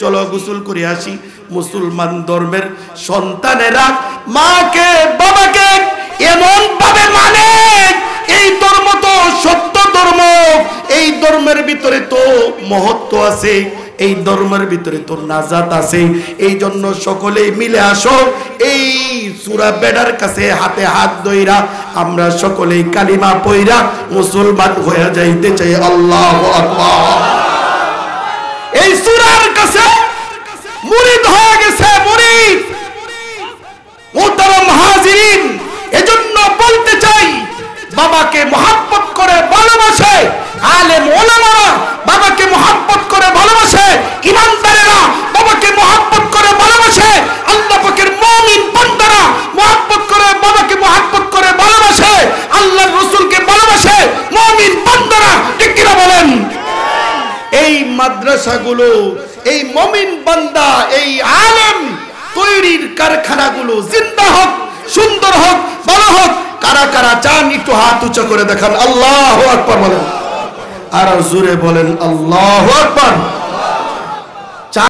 চলো গোসল করে আসি। মুসলমান ধর্মের সন্তানেরা মাকে বাবাকে এমন ভাবে মানে, এই ধর্ম তো সত্য ধর্ম, এই ধর্মের ভিতরে তো মহত্ব আছে, এই ধর্মের ভিতরে তো নাজাত আছে। এই জন্য সকলেই মিলে আসো, এই সূরা বেডার কাছে হাতে হাত ধইরা আমরা সকলেই কালিমা পইরা মুসলমান হয়ে যাইতে চাই। আল্লাহু আকবার। এই সূরার কাছে মুরিদ হয়ে গেছে, মুরিদ। মুহতারাম হাজিরিন, এজন্য বলতে চাই, বাবাকে মহব্বত করে ভালোবাসে আলেম ওলামারা, বাবাকে মহব্বত করে ভালোবাসে ইমানদারেরা, বাবাকে মহব্বত করে ভালোবাসে আল্লাহ পাকের মুমিন বান্দারা, মহব্বত করে বাবাকে মহব্বত করে ভালোবাসে আল্লাহর রাসূলকে ভালোবাসে মুমিন বান্দারা। ঠিক কি না বলেন? এই মাদ্রাসাগুলো, এই মুমিন বান্দা, এই আলেম তৈরির কারখানাগুলো জিন্দা হোক, সুন্দর হোক, ভালো হোক। কারা কারা চান একটু হাত উঁচু করে দেখান। আল্লাহু আকবার বলেন, আর জোরে বলেন আল্লাহু আকবার।